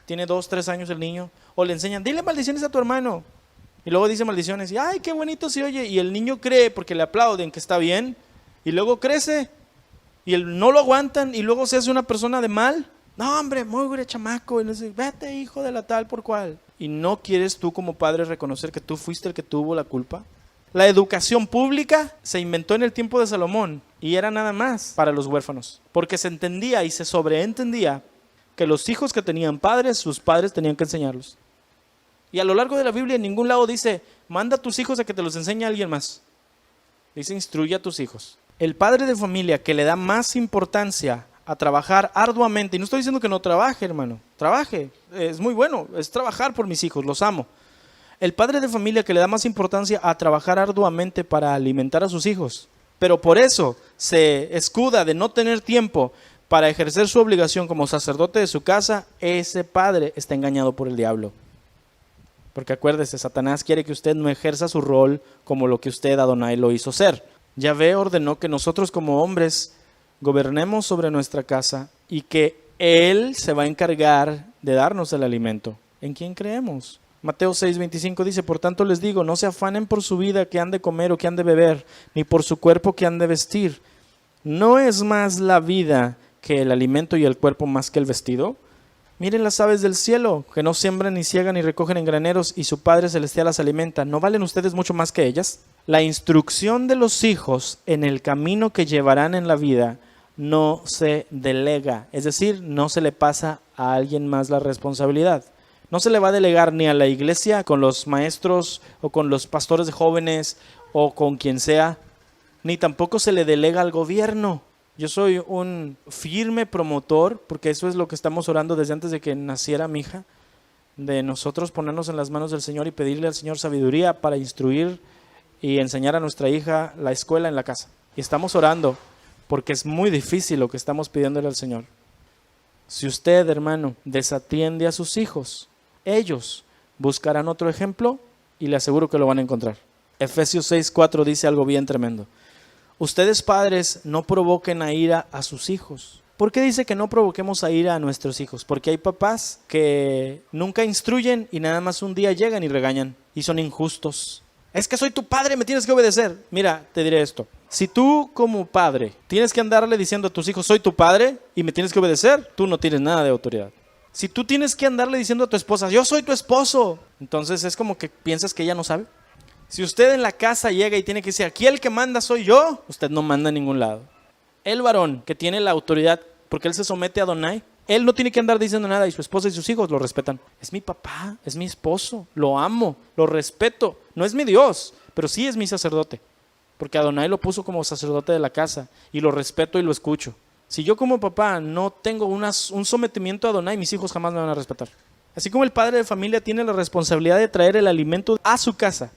tiene 2, 3 años el niño, o le enseñan, dile maldiciones a tu hermano, y luego dice maldiciones, y ay, qué bonito se oye, y el niño cree porque le aplauden que está bien, y luego crece, y él no lo aguantan, y luego se hace una persona de mal. No, hombre, muy chamaco, y le dice, vete, hijo de la tal por cual. ¿Y no quieres tú como padre reconocer que tú fuiste el que tuvo la culpa? La educación pública se inventó en el tiempo de Salomón y era nada más para los huérfanos, porque se entendía y se sobreentendía que los hijos que tenían padres, sus padres tenían que enseñarlos. Y a lo largo de la Biblia en ningún lado dice, manda a tus hijos a que te los enseñe a alguien más. Dice, instruye a tus hijos. El padre de familia que le da más importancia a trabajar arduamente, y no estoy diciendo que no trabaje, hermano, trabaje, es muy bueno, es trabajar por mis hijos, los amo. El padre de familia que le da más importancia a trabajar arduamente para alimentar a sus hijos, pero por eso se escuda de no tener tiempo para ejercer su obligación como sacerdote de su casa, ese padre está engañado por el diablo. Porque acuérdese, Satanás quiere que usted no ejerza su rol como lo que usted, Adonai, lo hizo ser. Yahvé ordenó que nosotros como hombres gobernemos sobre nuestra casa y que Él se va a encargar de darnos el alimento. ¿En quién creemos? Mateo 6:25 dice, por tanto les digo, no se afanen por su vida que han de comer o que han de beber, ni por su cuerpo que han de vestir. ¿No es más la vida que el alimento y el cuerpo más que el vestido? Miren las aves del cielo, que no siembran ni ciegan ni recogen en graneros, y su Padre Celestial las alimenta. ¿No valen ustedes mucho más que ellas? La instrucción de los hijos en el camino que llevarán en la vida no se delega, es decir, no se le pasa a alguien más la responsabilidad. No se le va a delegar ni a la iglesia con los maestros o con los pastores de jóvenes o con quien sea, ni tampoco se le delega al gobierno. Yo soy un firme promotor, porque eso es lo que estamos orando desde antes de que naciera mi hija, de nosotros ponernos en las manos del Señor y pedirle al Señor sabiduría para instruir y enseñar a nuestra hija la escuela en la casa. Y estamos orando porque es muy difícil lo que estamos pidiéndole al Señor. Si usted, hermano, desatiende a sus hijos, ellos buscarán otro ejemplo y le aseguro que lo van a encontrar. Efesios 6:4 dice algo bien tremendo. Ustedes padres no provoquen a ira a sus hijos. ¿Por qué dice que no provoquemos a ira a nuestros hijos? Porque hay papás que nunca instruyen y nada más un día llegan y regañan y son injustos. Es que soy tu padre, me tienes que obedecer. Mira, te diré esto. Si tú como padre tienes que andarle diciendo a tus hijos, soy tu padre y me tienes que obedecer, tú no tienes nada de autoridad. Si tú tienes que andarle diciendo a tu esposa, yo soy tu esposo, entonces es como que piensas que ella no sabe. Si usted en la casa llega y tiene que decir, aquí el que manda soy yo, usted no manda a ningún lado. El varón que tiene la autoridad, porque él se somete a Adonai, él no tiene que andar diciendo nada y su esposa y sus hijos lo respetan. Es mi papá, es mi esposo, lo amo, lo respeto. No es mi Dios, pero sí es mi sacerdote, porque Adonai lo puso como sacerdote de la casa y lo respeto y lo escucho. Si yo como papá no tengo un sometimiento a Adonai, mis hijos jamás me van a respetar. Así como el padre de familia tiene la responsabilidad de traer el alimento a su casa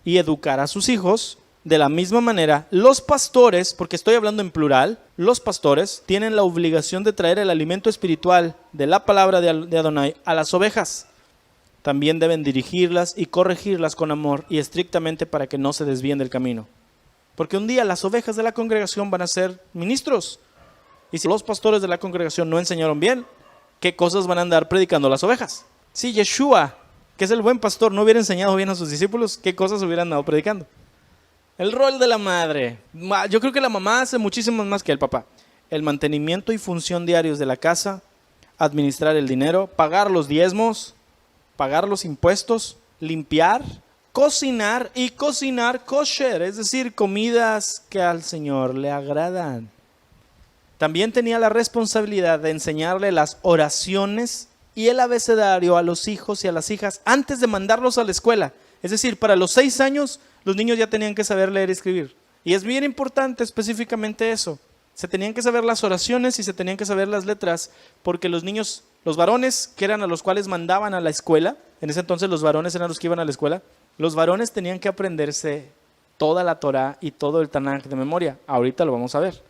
y educar a sus hijos, de la misma manera, los pastores, porque estoy hablando en plural, los pastores tienen la obligación de traer el alimento espiritual de la palabra de Adonai a las ovejas. También deben dirigirlas y corregirlas con amor y estrictamente para que no se desvíen del camino. Porque un día las ovejas de la congregación van a ser ministros. Y si los pastores de la congregación no enseñaron bien, ¿qué cosas van a andar predicando las ovejas? Si Yeshua, que es el buen pastor, no hubiera enseñado bien a sus discípulos, ¿qué cosas hubieran dado predicando? El rol de la madre. Yo creo que la mamá hace muchísimo más que el papá. El mantenimiento y función diarios de la casa, administrar el dinero, pagar los diezmos, pagar los impuestos, limpiar, cocinar y cocinar kosher, es decir, comidas que al Señor le agradan. También tenía la responsabilidad de enseñarle las oraciones y el abecedario a los hijos y a las hijas antes de mandarlos a la escuela. Es decir, para los 6 años los niños ya tenían que saber leer y escribir. Y es bien importante específicamente eso. Se tenían que saber las oraciones y se tenían que saber las letras, porque los niños, los varones, que eran a los cuales mandaban a la escuela, en ese entonces los varones eran los que iban a la escuela, los varones tenían que aprenderse toda la Torá y todo el Tanaj de memoria. Ahorita lo vamos a ver.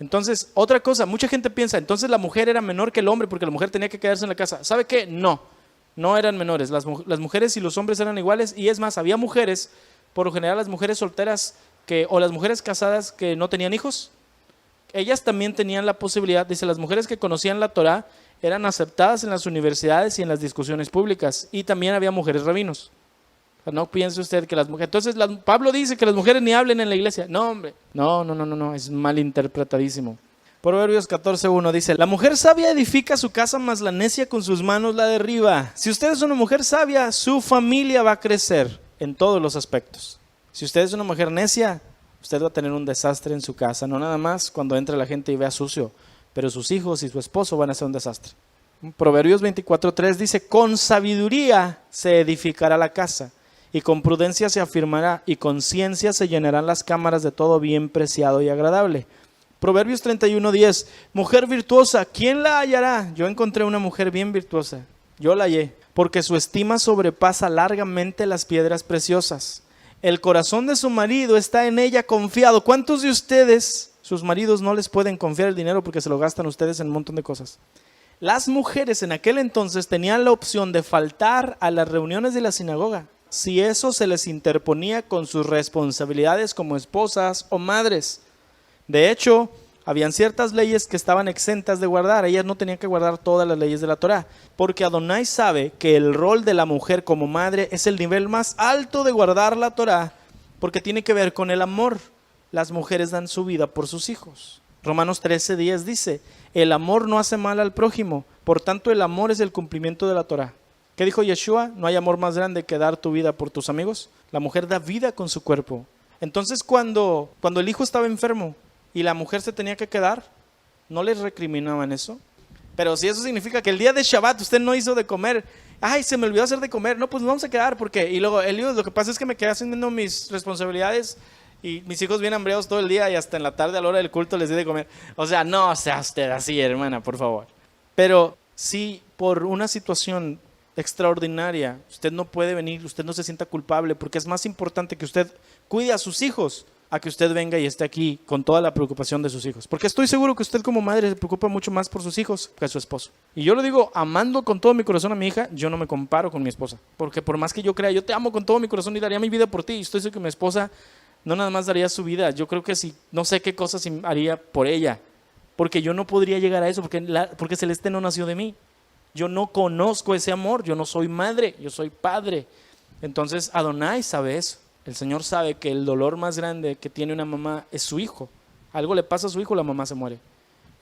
Entonces, otra cosa, mucha gente piensa, entonces la mujer era menor que el hombre porque la mujer tenía que quedarse en la casa. ¿Sabe qué? No eran menores. Las mujeres y los hombres eran iguales, y es más, había mujeres, por lo general las mujeres solteras o las mujeres casadas que no tenían hijos, ellas también tenían la posibilidad, dice, las mujeres que conocían la Torá eran aceptadas en las universidades y en las discusiones públicas, y también había mujeres rabinos. No piense usted que las mujeres... Entonces Pablo dice que las mujeres ni hablen en la iglesia. No, hombre. No, es malinterpretadísimo. Proverbios 14:1 dice, la mujer sabia edifica su casa, mas la necia con sus manos la derriba. Si usted es una mujer sabia, su familia va a crecer en todos los aspectos. Si usted es una mujer necia, usted va a tener un desastre en su casa. No nada más cuando entre la gente y vea sucio, pero sus hijos y su esposo van a ser un desastre. Proverbios 24:3 dice, con sabiduría se edificará la casa, y con prudencia se afirmará, y con ciencia se llenarán las cámaras de todo bien preciado y agradable. Proverbios 31:10, mujer virtuosa, ¿quién la hallará? Yo encontré una mujer bien virtuosa, yo la hallé, porque su estima sobrepasa largamente las piedras preciosas. El corazón de su marido está en ella confiado. ¿Cuántos de ustedes, sus maridos no les pueden confiar el dinero porque se lo gastan ustedes en un montón de cosas? Las mujeres en aquel entonces tenían la opción de faltar a las reuniones de la sinagoga si eso se les interponía con sus responsabilidades como esposas o madres. De hecho, habían ciertas leyes que estaban exentas de guardar. Ellas no tenían que guardar todas las leyes de la Torá, porque Adonai sabe que el rol de la mujer como madre es el nivel más alto de guardar la Torá, porque tiene que ver con el amor. Las mujeres dan su vida por sus hijos. Romanos 13:10 dice, el amor no hace mal al prójimo, por tanto el amor es el cumplimiento de la Torá. ¿Qué dijo Yeshua? No hay amor más grande que dar tu vida por tus amigos. La mujer da vida con su cuerpo. Entonces cuando el hijo estaba enfermo y la mujer se tenía que quedar, ¿no les recriminaban eso? Pero si eso significa que el día de Shabbat usted no hizo de comer, ay, se me olvidó hacer de comer, no, pues nos vamos a quedar, porque, y luego lo que pasa es que me quedé haciendo mis responsabilidades y mis hijos bien hambreados todo el día y hasta en la tarde a la hora del culto les di de comer. O sea, no sea usted así, hermana, por favor. Pero si por una situación extraordinaria usted no puede venir, usted no se sienta culpable, porque es más importante que usted cuide a sus hijos a que usted venga y esté aquí con toda la preocupación de sus hijos, porque estoy seguro que usted como madre se preocupa mucho más por sus hijos que a su esposo. Y yo lo digo amando con todo mi corazón a mi hija. Yo no me comparo con mi esposa, porque por más que yo crea, yo te amo con todo mi corazón y daría mi vida por ti, y estoy seguro que mi esposa no nada más daría su vida, yo creo que sí, no sé qué cosas haría por ella, porque yo no podría llegar a eso, porque Celeste no nació de mí. Yo no conozco ese amor, yo no soy madre, yo soy padre. Entonces Adonai sabe eso. El Señor sabe que el dolor más grande que tiene una mamá es su hijo. Algo le pasa a su hijo, la mamá se muere.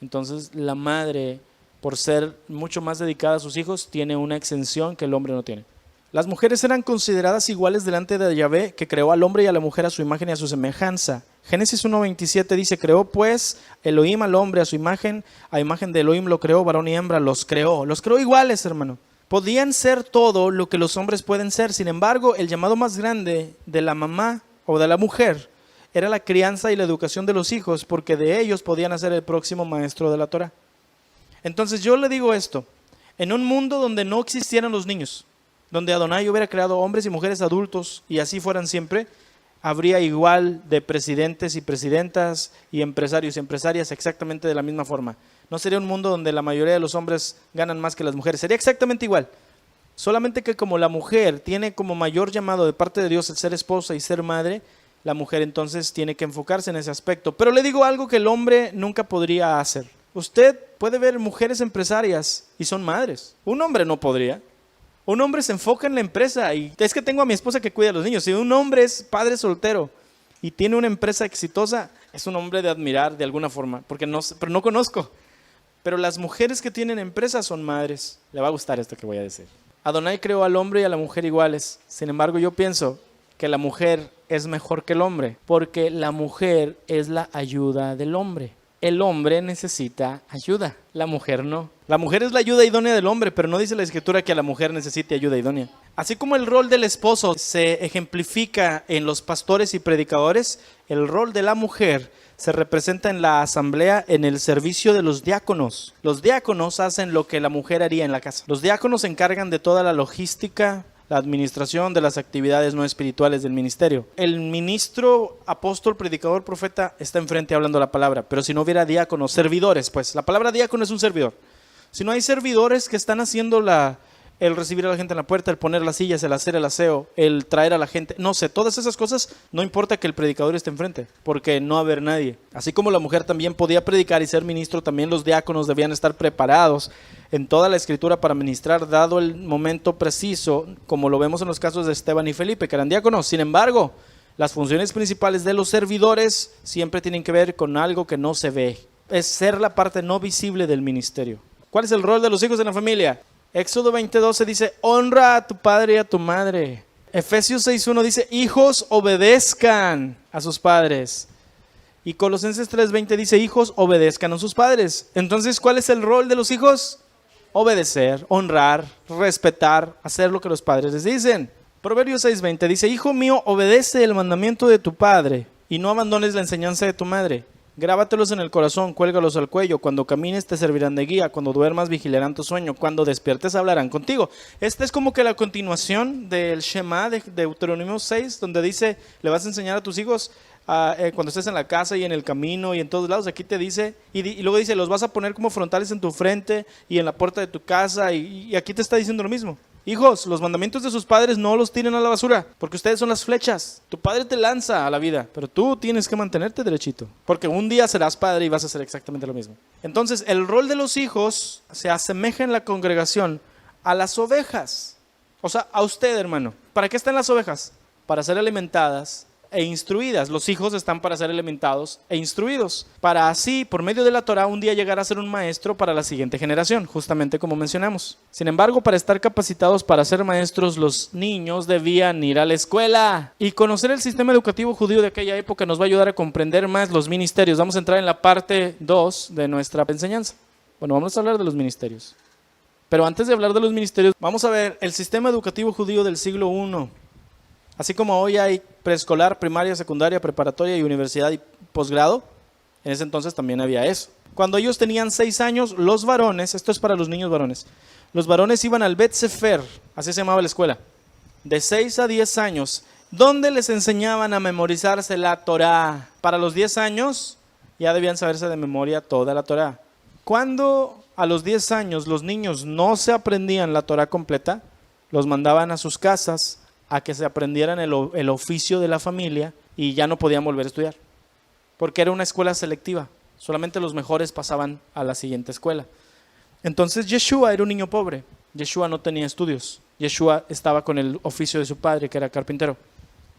Entonces la madre, por ser mucho más dedicada a sus hijos, tiene una exención que el hombre no tiene. Las mujeres eran consideradas iguales delante de Yahvé, que creó al hombre y a la mujer a su imagen y a su semejanza. Génesis 1:27 dice, creó pues Elohim al hombre a su imagen, a imagen de Elohim lo creó, varón y hembra los creó iguales, hermano. Podían ser todo lo que los hombres pueden ser. Sin embargo, el llamado más grande de la mamá o de la mujer era la crianza y la educación de los hijos, porque de ellos podían hacer el próximo maestro de la Torá. Entonces yo le digo esto, en un mundo donde no existieran los niños, donde Adonai hubiera creado hombres y mujeres adultos y así fueran siempre, habría igual de presidentes y presidentas y empresarios y empresarias exactamente de la misma forma. No sería un mundo donde la mayoría de los hombres ganan más que las mujeres, sería exactamente igual. Solamente que como la mujer tiene como mayor llamado de parte de Dios el ser esposa y ser madre, la mujer entonces tiene que enfocarse en ese aspecto. Pero le digo algo que el hombre nunca podría hacer. Usted puede ver mujeres empresarias y son madres. Un hombre no podría. Un hombre se enfoca en la empresa y es que tengo a mi esposa que cuida a los niños. Si un hombre es padre soltero y tiene una empresa exitosa, es un hombre de admirar de alguna forma, porque pero no conozco. Pero las mujeres que tienen empresas son madres. Le va a gustar esto que voy a decir. Adonai creó al hombre y a la mujer iguales. Sin embargo, yo pienso que la mujer es mejor que el hombre, porque la mujer es la ayuda del hombre. El hombre necesita ayuda, la mujer no. La mujer es la ayuda idónea del hombre, pero no dice la escritura que a la mujer necesite ayuda idónea. Así como el rol del esposo se ejemplifica en los pastores y predicadores, el rol de la mujer se representa en la asamblea en el servicio de los diáconos. Los diáconos hacen lo que la mujer haría en la casa. Los diáconos se encargan de toda la logística, la administración de las actividades no espirituales del ministerio. El ministro, apóstol, predicador, profeta está enfrente hablando la palabra, pero si no hubiera diáconos, servidores, pues la palabra diácono es un servidor. Si no hay servidores que están haciendo el recibir a la gente en la puerta, el poner las sillas, el hacer el aseo, el traer a la gente, no sé, todas esas cosas, no importa que el predicador esté enfrente, porque no va a haber nadie. Así como la mujer también podía predicar y ser ministro, también los diáconos debían estar preparados en toda la escritura para ministrar, dado el momento preciso, como lo vemos en los casos de Esteban y Felipe, que eran diáconos. Sin embargo, las funciones principales de los servidores siempre tienen que ver con algo que no se ve. Es ser la parte no visible del ministerio. ¿Cuál es el rol de los hijos en la familia? Éxodo 20:12 dice, honra a tu padre y a tu madre. Efesios 6:1 dice, hijos, obedezcan a sus padres. Y Colosenses 3:20 dice, hijos, obedezcan a sus padres. Entonces, ¿cuál es el rol de los hijos? Obedecer, honrar, respetar, hacer lo que los padres les dicen. Proverbios 6:20 dice, hijo mío, obedece el mandamiento de tu padre y no abandones la enseñanza de tu madre. Grábatelos en el corazón, cuélgalos al cuello. Cuando camines te servirán de guía. Cuando duermas vigilarán tu sueño. Cuando despiertes hablarán contigo. Esta es como que la continuación del Shema de Deuteronomio 6, donde dice, le vas a enseñar a tus hijos cuando estés en la casa y en el camino y en todos lados. Aquí te dice, y luego dice, los vas a poner como frontales en tu frente y en la puerta de tu casa. Y aquí te está diciendo lo mismo. Hijos, los mandamientos de sus padres no los tiren a la basura, porque ustedes son las flechas. Tu padre te lanza a la vida, pero tú tienes que mantenerte derechito, porque un día serás padre y vas a hacer exactamente lo mismo. Entonces, el rol de los hijos se asemeja en la congregación a las ovejas. O sea, a usted, hermano. ¿Para qué están las ovejas? Para ser alimentadas e instruidas. Los hijos están para ser alimentados e instruidos, para así, por medio de la Torah, un día llegar a ser un maestro para la siguiente generación, justamente como mencionamos. Sin embargo, para estar capacitados para ser maestros, los niños debían ir a la escuela. Y conocer el sistema educativo judío de aquella época nos va a ayudar a comprender más los ministerios. Vamos a entrar en la parte 2 de nuestra enseñanza. Bueno, vamos a hablar de los ministerios. Pero antes de hablar de los ministerios, vamos a ver el sistema educativo judío del siglo I. Así como hoy hay preescolar, primaria, secundaria, preparatoria y universidad y posgrado, en ese entonces también había eso. Cuando ellos tenían 6 años, los varones, esto es para los niños varones, los varones iban al Bet Sefer, así se llamaba la escuela, de 6 a 10 años, donde les enseñaban a memorizarse la Torah. Para los 10 años ya debían saberse de memoria toda la Torah. Cuando a los 10 años los niños no se aprendían la Torah completa, los mandaban a sus casas a que se aprendieran el oficio de la familia y ya no podían volver a estudiar, porque era una escuela selectiva, solamente los mejores pasaban a la siguiente escuela. Entonces Yeshua era un niño pobre, Yeshua no tenía estudios, Yeshua estaba con el oficio de su padre, que era carpintero.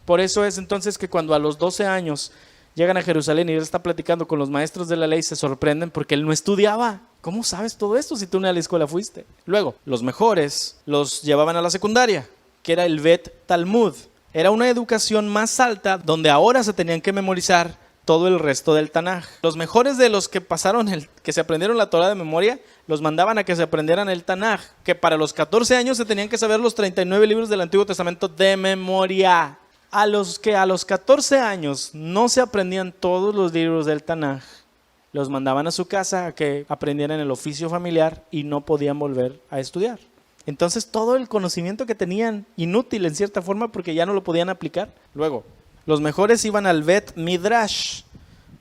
Por eso es entonces que cuando a los 12 años llegan a Jerusalén y él está platicando con los maestros de la ley, se sorprenden porque él no estudiaba. ¿Cómo sabes todo esto si tú ni a la escuela fuiste? Luego, los mejores los llevaban a la secundaria, que era el Bet Talmud. Era una educación más alta donde ahora se tenían que memorizar todo el resto del Tanaj. Los mejores de los que pasaron, que se aprendieron la Torah de memoria, los mandaban a que se aprendieran el Tanaj, que para los 14 años se tenían que saber los 39 libros del Antiguo Testamento de memoria. A los que a los 14 años no se aprendían todos los libros del Tanaj, los mandaban a su casa a que aprendieran el oficio familiar y no podían volver a estudiar. Entonces todo el conocimiento que tenían, inútil en cierta forma porque ya no lo podían aplicar. Luego, los mejores iban al Bet Midrash,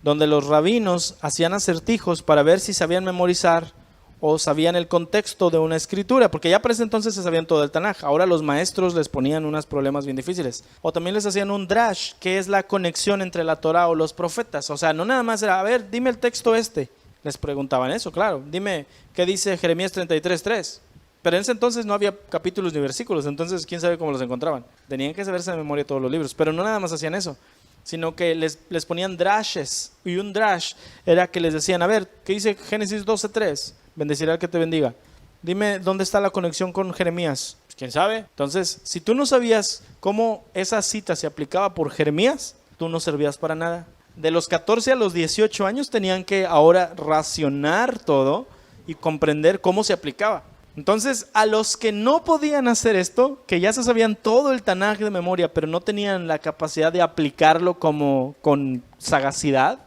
donde los rabinos hacían acertijos para ver si sabían memorizar o sabían el contexto de una escritura, porque ya para ese entonces se sabían todo el Tanaj. Ahora los maestros les ponían unos problemas bien difíciles. O también les hacían un drash, que es la conexión entre la Torah o los profetas. O sea, no nada más era, a ver, dime el texto este. Les preguntaban eso, claro. Dime, ¿qué dice Jeremías 33:3? Pero en ese entonces no había capítulos ni versículos, entonces quién sabe cómo los encontraban. Tenían que saberse de memoria todos los libros, pero no nada más hacían eso, sino que les ponían drashes. Y un drash era que les decían, a ver, ¿qué dice Génesis 12:3? Bendecirá al que te bendiga. Dime dónde está la conexión con Jeremías. Pues, ¿quién sabe? Entonces, si tú no sabías cómo esa cita se aplicaba por Jeremías, tú no servías para nada. De los 14 a los 18 años tenían que ahora racionar todo y comprender cómo se aplicaba. Entonces, a los que no podían hacer esto, que ya se sabían todo el Tanaj de memoria, pero no tenían la capacidad de aplicarlo como con sagacidad,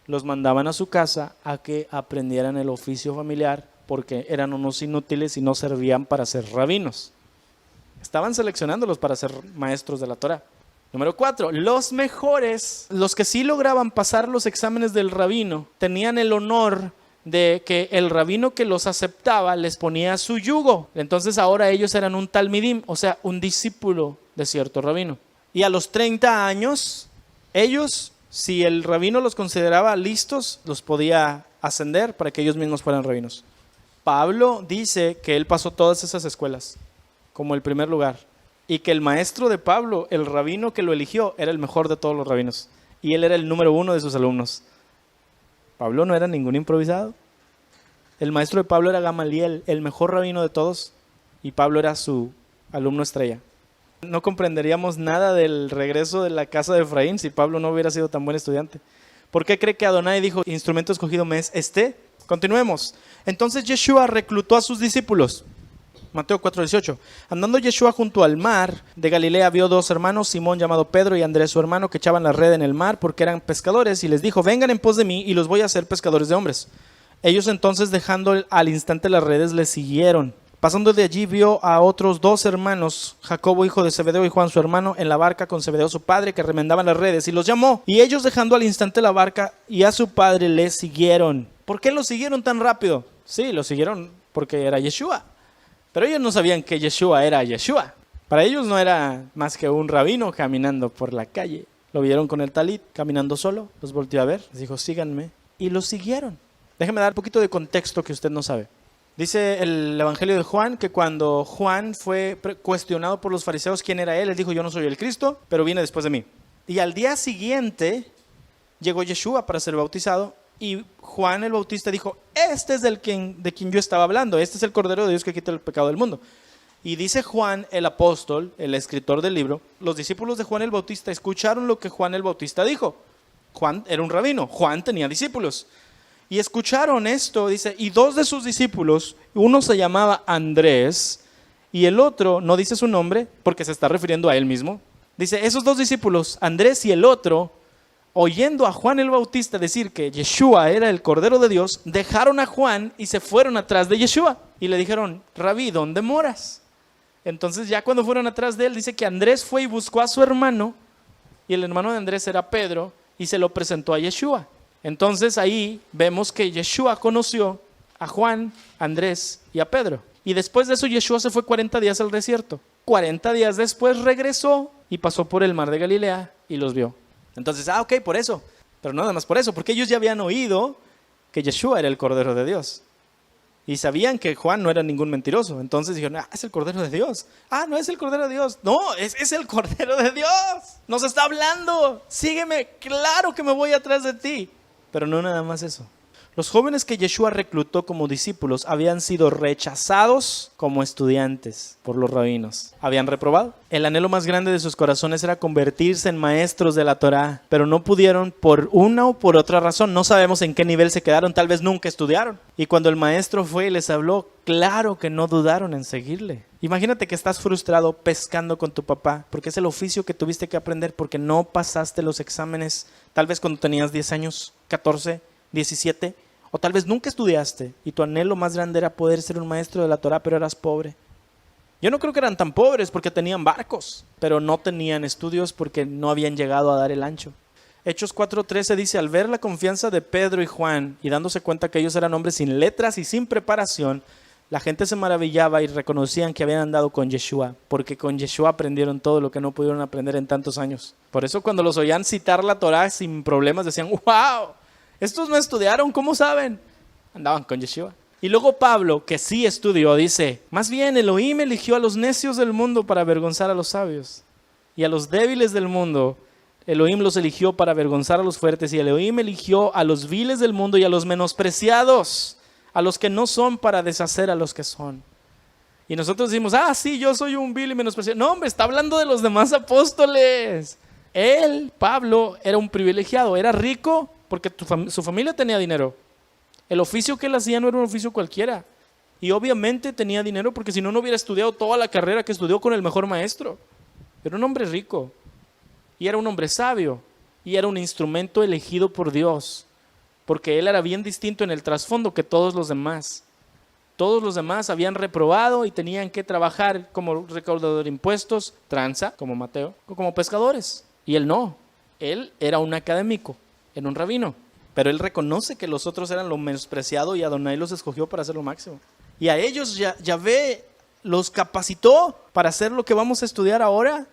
los mandaban a su casa a que aprendieran el oficio familiar, porque eran unos inútiles y no servían para ser rabinos. Estaban seleccionándolos para ser maestros de la Torá. Número 4, los mejores, los que sí lograban pasar los exámenes del rabino, tenían el honor de que el rabino que los aceptaba les ponía su yugo. Entonces ahora ellos eran un talmidim, o sea, un discípulo de cierto rabino. Y a los 30 años, ellos, si el rabino los consideraba listos, los podía ascender para que ellos mismos fueran rabinos. Pablo dice que él pasó todas esas escuelas como el primer lugar y que el maestro de Pablo, el rabino que lo eligió, era el mejor de todos los rabinos y él era el número 1 de sus alumnos. Pablo no era ningún improvisado. El maestro de Pablo era Gamaliel, el mejor rabino de todos, y Pablo era su alumno estrella. No comprenderíamos nada del regreso de la casa de Efraín si Pablo no hubiera sido tan buen estudiante. ¿Por qué cree que Adonai dijo, instrumento escogido me es este? Continuemos. Entonces Yeshua reclutó a sus discípulos. Mateo 4:18. Andando Yeshua junto al mar de Galilea, vio 2 hermanos, Simón llamado Pedro y Andrés su hermano, que echaban la red en el mar porque eran pescadores, y les dijo, vengan en pos de mí y los voy a hacer pescadores de hombres. Ellos entonces, dejando al instante las redes, les siguieron. Pasando de allí, vio a otros 2 hermanos, Jacobo hijo de Zebedeo y Juan su hermano, en la barca con Zebedeo su padre, que remendaban las redes, y los llamó. Y ellos, dejando al instante la barca y a su padre, les siguieron. ¿Por qué los siguieron tan rápido? Sí, los siguieron porque era Yeshua. Pero ellos no sabían que Yeshua era Yeshua. Para ellos no era más que un rabino caminando por la calle. Lo vieron con el talit, caminando solo, los volteó a ver, les dijo, síganme, y los siguieron. Déjeme dar un poquito de contexto que usted no sabe. Dice el Evangelio de Juan que cuando Juan fue cuestionado por los fariseos quién era él dijo, yo no soy el Cristo, pero viene después de mí. Y al día siguiente llegó Yeshua para ser bautizado, y Juan el Bautista dijo, este es de quien yo estaba hablando, este es el Cordero de Dios que quita el pecado del mundo. Y dice Juan el apóstol, el escritor del libro, los discípulos de Juan el Bautista escucharon lo que Juan el Bautista dijo. Juan era un rabino, Juan tenía discípulos. Y escucharon esto, dice, y 2 de sus discípulos, uno se llamaba Andrés y el otro, no dice su nombre porque se está refiriendo a él mismo. Dice, esos 2 discípulos, Andrés y el otro, oyendo a Juan el Bautista decir que Yeshua era el Cordero de Dios, dejaron a Juan y se fueron atrás de Yeshua. Y le dijeron, Rabí, ¿dónde moras? Entonces ya cuando fueron atrás de él, dice que Andrés fue y buscó a su hermano, y el hermano de Andrés era Pedro, y se lo presentó a Yeshua. Entonces ahí vemos que Yeshua conoció a Juan, Andrés y a Pedro. Y después de eso Yeshua se fue 40 días al desierto. 40 días después regresó y pasó por el mar de Galilea y los vio. Entonces, ok, por eso. Pero no nada más por eso, porque ellos ya habían oído que Yeshua era el Cordero de Dios. Y sabían que Juan no era ningún mentiroso. Entonces dijeron, es el Cordero de Dios. No es el Cordero de Dios. No, es el Cordero de Dios. Nos está hablando. Sígueme, claro que me voy atrás de ti. Pero no nada más eso. Los jóvenes que Yeshua reclutó como discípulos habían sido rechazados como estudiantes por los rabinos. Habían reprobado. El anhelo más grande de sus corazones era convertirse en maestros de la Torá, pero no pudieron por una o por otra razón. No sabemos en qué nivel se quedaron, tal vez nunca estudiaron. Y cuando el maestro fue y les habló, claro que no dudaron en seguirle. Imagínate que estás frustrado pescando con tu papá, porque es el oficio que tuviste que aprender, porque no pasaste los exámenes, tal vez cuando tenías 10 años, 14, 17, o tal vez nunca estudiaste y tu anhelo más grande era poder ser un maestro de la Torá, pero eras pobre. Yo no creo que eran tan pobres porque tenían barcos, pero no tenían estudios porque no habían llegado a dar el ancho. Hechos 4:13 dice, al ver la confianza de Pedro y Juan y dándose cuenta que ellos eran hombres sin letras y sin preparación, la gente se maravillaba y reconocían que habían andado con Yeshua, porque con Yeshua aprendieron todo lo que no pudieron aprender en tantos años. Por eso cuando los oían citar la Torá sin problemas decían, wow, estos no estudiaron, ¿cómo saben? Andaban con Yeshua. Y luego Pablo, que sí estudió, dice, más bien Elohim eligió a los necios del mundo para avergonzar a los sabios. Y a los débiles del mundo, Elohim los eligió para avergonzar a los fuertes. Y Elohim eligió a los viles del mundo y a los menospreciados, a los que no son, para deshacer a los que son. Y nosotros decimos, sí, yo soy un vil y menospreciado. No, hombre, está hablando de los demás apóstoles. Él, Pablo, era un privilegiado, era rico porque su familia tenía dinero. El oficio que él hacía no era un oficio cualquiera. Y obviamente tenía dinero porque si no, no hubiera estudiado toda la carrera que estudió con el mejor maestro. Era un hombre rico. Y era un hombre sabio. Y era un instrumento elegido por Dios. Porque él era bien distinto en el trasfondo que todos los demás. Todos los demás habían reprobado y tenían que trabajar como recaudador de impuestos, tranza, como Mateo, o como pescadores. Y él no. Él era un académico, era un rabino. Pero él reconoce que los otros eran lo menospreciado y Adonai los escogió para hacer lo máximo. Y a ellos Yahvé los capacitó para hacer lo que vamos a estudiar ahora.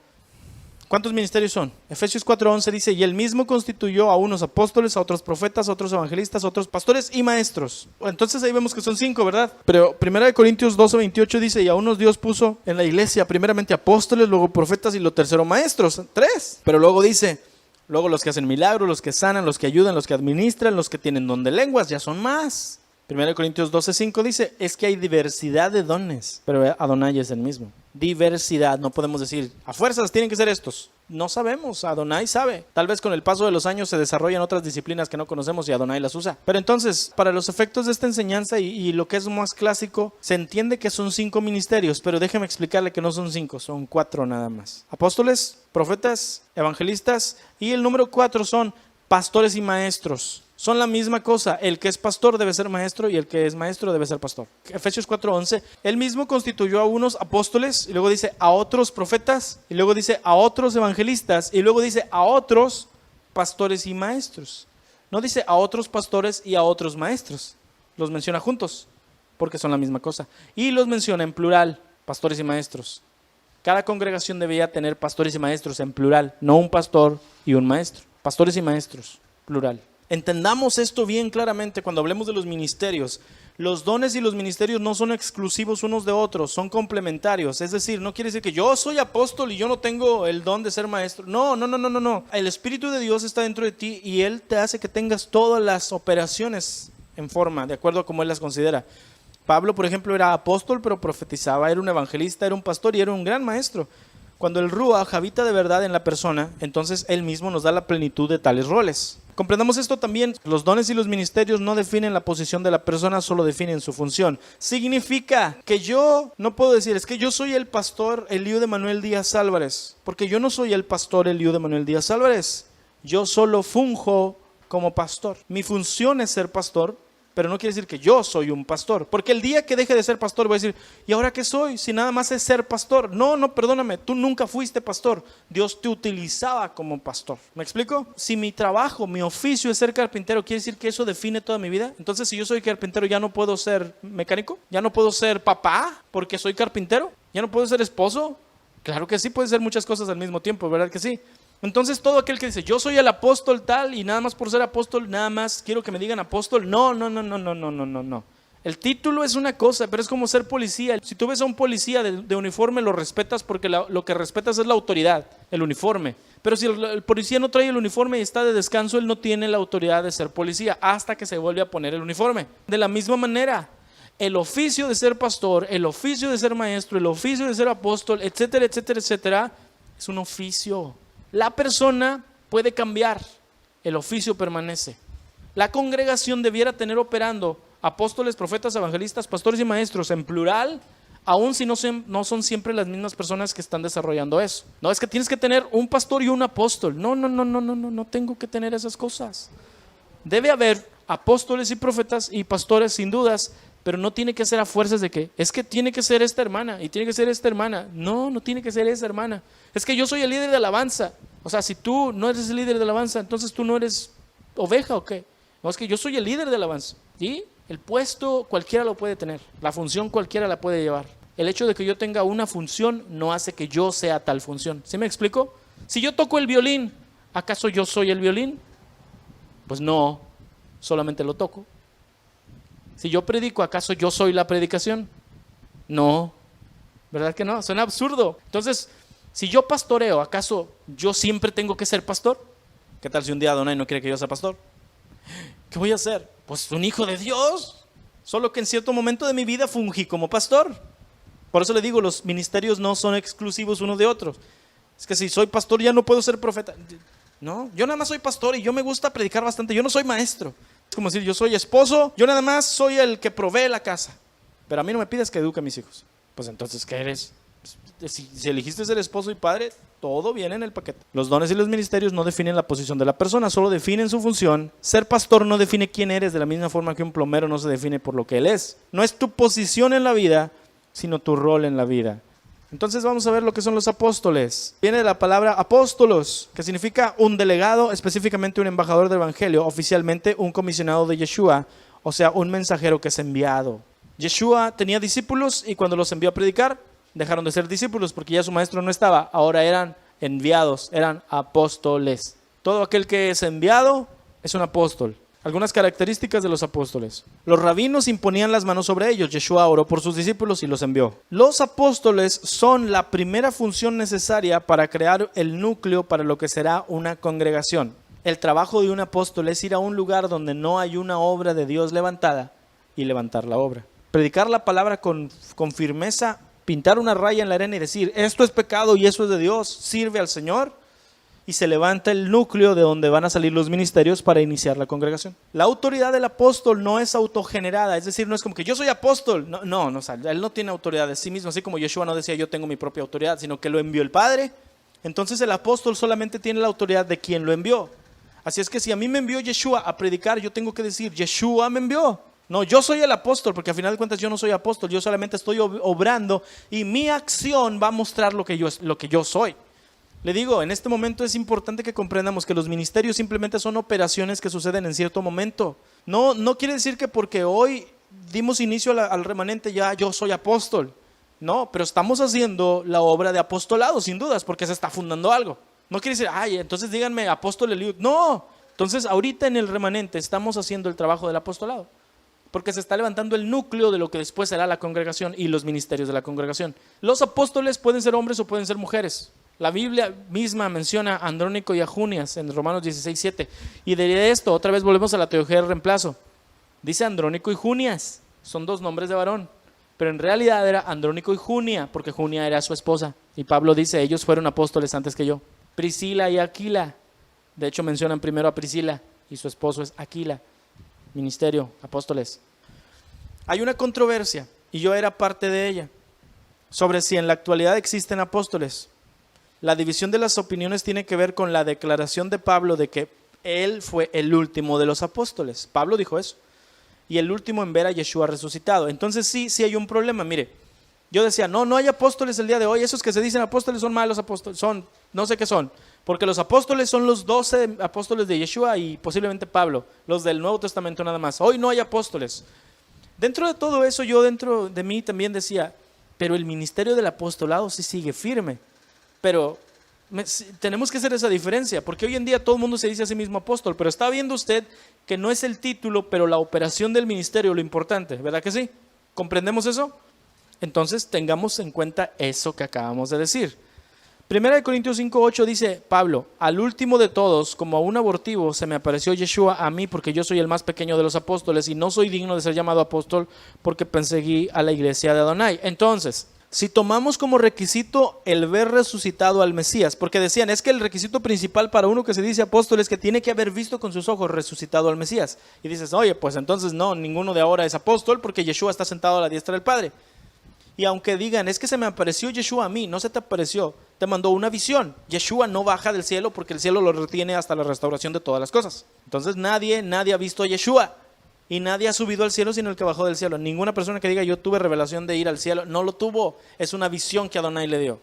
¿Cuántos ministerios son? Efesios 4:11 dice, y él mismo constituyó a unos apóstoles, a otros profetas, a otros evangelistas, a otros pastores y maestros. Entonces ahí vemos que son 5, ¿verdad? Pero 1 Corintios 12:28 dice, y a unos Dios puso en la iglesia primeramente apóstoles, luego profetas y lo tercero maestros. 3. Pero luego dice, luego los que hacen milagros, los que sanan, los que ayudan, los que administran, los que tienen don de lenguas, ya son más. 1 Corintios 12:5 dice, es que hay diversidad de dones, pero Adonai es el mismo. Diversidad, no podemos decir, a fuerzas tienen que ser estos. No sabemos, Adonai sabe. Tal vez con el paso de los años se desarrollan otras disciplinas que no conocemos y Adonai las usa. Pero entonces, para los efectos de esta enseñanza y lo que es más clásico, se entiende que son 5 ministerios, pero déjeme explicarle que no son 5, son 4 nada más. Apóstoles, profetas, evangelistas y el número 4 son pastores y maestros. Son la misma cosa. El que es pastor debe ser maestro y el que es maestro debe ser pastor. Efesios 4:11. Él mismo constituyó a unos apóstoles y luego dice a otros profetas y luego dice a otros evangelistas y luego dice a otros pastores y maestros. No dice a otros pastores y a otros maestros. Los menciona juntos porque son la misma cosa. Y los menciona en plural, pastores y maestros. Cada congregación debía tener pastores y maestros en plural, no un pastor y un maestro. Pastores y maestros, plural. Entendamos esto bien claramente cuando hablemos de los ministerios. Los dones y los ministerios no son exclusivos unos de otros, son complementarios. Es decir, no quiere decir que yo soy apóstol y yo no tengo el don de ser maestro. No. El Espíritu de Dios está dentro de ti y Él te hace que tengas todas las operaciones en forma, de acuerdo a cómo Él las considera. Pablo, por ejemplo, era apóstol, pero profetizaba, era un evangelista, era un pastor y era un gran maestro. Cuando el Ruach habita de verdad en la persona, entonces Él mismo nos da la plenitud de tales roles. Comprendamos esto también, los dones y los ministerios no definen la posición de la persona, solo definen su función. Significa que yo no puedo decir, es que yo soy el pastor Eliú de Manuel Díaz Álvarez, porque yo no soy el pastor Eliú de Manuel Díaz Álvarez, yo solo funjo como pastor. Mi función es ser pastor, pero no quiere decir que yo soy un pastor, porque el día que deje de ser pastor voy a decir, ¿y ahora qué soy? Si nada más es ser pastor. No, perdóname, tú nunca fuiste pastor, Dios te utilizaba como pastor. ¿Me explico? Si mi trabajo, mi oficio es ser carpintero, ¿quiere decir que eso define toda mi vida? Entonces, si yo soy carpintero, ¿ya no puedo ser mecánico? ¿Ya no puedo ser papá porque soy carpintero? ¿Ya no puedo ser esposo? Claro que sí, puede ser muchas cosas al mismo tiempo, ¿verdad que sí? Entonces todo aquel que dice, yo soy el apóstol tal y nada más por ser apóstol, nada más quiero que me digan apóstol. No. El título es una cosa, pero es como ser policía. Si tú ves a un policía de uniforme, lo respetas porque lo que respetas es la autoridad, el uniforme. Pero si el policía no trae el uniforme y está de descanso, él no tiene la autoridad de ser policía hasta que se vuelve a poner el uniforme. De la misma manera, el oficio de ser pastor, el oficio de ser maestro, el oficio de ser apóstol, etcétera, es un oficio. La persona puede cambiar, el oficio permanece. La congregación debiera tener operando apóstoles, profetas, evangelistas, pastores y maestros en plural, aun si no son siempre las mismas personas que están desarrollando eso. No es que tienes que tener un pastor y un apóstol. No tengo que tener esas cosas. Debe haber apóstoles y profetas y pastores sin dudas, pero no tiene que ser a fuerzas de que, es que tiene que ser esta hermana y tiene que ser esta hermana. No tiene que ser esa hermana. Es que yo soy el líder de alabanza. O sea, si tú no eres el líder de alabanza, entonces tú no eres oveja o qué. No, es que yo soy el líder de alabanza. ¿Sí? El puesto cualquiera lo puede tener. La función cualquiera la puede llevar. El hecho de que yo tenga una función no hace que yo sea tal función. ¿Sí me explico? Si yo toco el violín, ¿acaso yo soy el violín? Pues no, solamente lo toco. Si yo predico, ¿acaso yo soy la predicación? No, ¿verdad que no? Suena absurdo. Entonces, si yo pastoreo, ¿acaso yo siempre tengo que ser pastor? ¿Qué tal si un día Adonai no quiere que yo sea pastor? ¿Qué voy a hacer? Pues un hijo de Dios. Solo que en cierto momento de mi vida fungí como pastor. Por eso le digo, los ministerios no son exclusivos unos de otros. Es que si soy pastor ya no puedo ser profeta. No, yo nada más soy pastor y yo me gusta predicar bastante. Yo no soy maestro. Es como decir, yo soy esposo, yo nada más soy el que provee la casa. Pero a mí no me pides que eduque a mis hijos. Pues entonces, ¿qué eres? Si elegiste ser esposo y padre, todo viene en el paquete. Los dones y los ministerios no definen la posición de la persona, solo definen su función. Ser pastor no define quién eres, de la misma forma que un plomero no se define por lo que él es. No es tu posición en la vida, sino tu rol en la vida. Entonces vamos a ver lo que son los apóstoles. Viene de la palabra apóstolos, que significa un delegado, específicamente un embajador del evangelio, oficialmente un comisionado de Yeshua, o sea, un mensajero que es enviado. Yeshua tenía discípulos y cuando los envió a predicar, dejaron de ser discípulos porque ya su maestro no estaba. Ahora eran enviados, eran apóstoles. Todo aquel que es enviado es un apóstol. Algunas características de los apóstoles. Los rabinos imponían las manos sobre ellos. Yeshua oró por sus discípulos y los envió. Los apóstoles son la primera función necesaria para crear el núcleo para lo que será una congregación. El trabajo de un apóstol es ir a un lugar donde no hay una obra de Dios levantada y levantar la obra. Predicar la palabra con firmeza, pintar una raya en la arena y decir, esto es pecado y eso es de Dios, sirve al Señor. Y se levanta el núcleo de donde van a salir los ministerios para iniciar la congregación. La autoridad del apóstol no es autogenerada, es decir, no es como que yo soy apóstol. No, o sea, él no tiene autoridad de sí mismo, así como Yeshua no decía yo tengo mi propia autoridad, sino que lo envió el Padre. Entonces el apóstol solamente tiene la autoridad de quien lo envió. Así es que si a mí me envió Yeshua a predicar, yo tengo que decir, Yeshua me envió. No, yo soy el apóstol, porque al final de cuentas yo no soy apóstol, yo solamente estoy obrando y mi acción va a mostrar lo que yo soy. Le digo, en este momento es importante que comprendamos que los ministerios simplemente son operaciones que suceden en cierto momento. No quiere decir que porque hoy dimos inicio al remanente ya yo soy apóstol. No, pero estamos haciendo la obra de apostolado sin dudas porque se está fundando algo. No quiere decir, ay, entonces díganme apóstol Eliud. No, entonces ahorita en el remanente estamos haciendo el trabajo del apostolado. Porque se está levantando el núcleo de lo que después será la congregación y los ministerios de la congregación. Los apóstoles pueden ser hombres o pueden ser mujeres. La Biblia misma menciona a Andrónico y a Junias en Romanos 16:7. Y de esto, otra vez volvemos a la teología del reemplazo. Dice Andrónico y Junias, son dos nombres de varón. Pero en realidad era Andrónico y Junia, porque Junia era su esposa. Y Pablo dice, ellos fueron apóstoles antes que yo. Priscila y Aquila. De hecho mencionan primero a Priscila y su esposo es Aquila. Ministerio, apóstoles. Hay una controversia, y yo era parte de ella, sobre si en la actualidad existen apóstoles. La división de las opiniones tiene que ver con la declaración de Pablo de que él fue el último de los apóstoles. Pablo dijo eso. Y el último en ver a Yeshua resucitado. Entonces sí hay un problema. Mire, yo decía, no hay apóstoles el día de hoy. Esos que se dicen apóstoles son malos apóstoles. No sé qué son. Porque los apóstoles son los 12 apóstoles de Yeshua y posiblemente Pablo. Los del Nuevo Testamento nada más. Hoy no hay apóstoles. Dentro de todo eso, yo dentro de mí también decía, pero el ministerio del apostolado sí sigue firme. Pero tenemos que hacer esa diferencia, porque hoy en día todo el mundo se dice a sí mismo apóstol, pero está viendo usted que no es el título, pero la operación del ministerio lo importante, ¿verdad que sí? ¿Comprendemos eso? Entonces tengamos en cuenta eso que acabamos de decir. 1 Corintios 5:8 dice Pablo, al último de todos, como a un abortivo, se me apareció Yeshua a mí porque yo soy el más pequeño de los apóstoles y no soy digno de ser llamado apóstol porque perseguí a la iglesia de Adonai. Entonces, si tomamos como requisito el ver resucitado al Mesías, porque decían, es que el requisito principal para uno que se dice apóstol es que tiene que haber visto con sus ojos resucitado al Mesías. Y dices, oye, pues entonces no, ninguno de ahora es apóstol porque Yeshua está sentado a la diestra del Padre. Y aunque digan, es que se me apareció Yeshua a mí, no se te apareció, te mandó una visión. Yeshua no baja del cielo porque el cielo lo retiene hasta la restauración de todas las cosas. Entonces nadie ha visto a Yeshua. Y nadie ha subido al cielo sino el que bajó del cielo. Ninguna persona que diga yo tuve revelación de ir al cielo, no lo tuvo. Es una visión que Adonai le dio.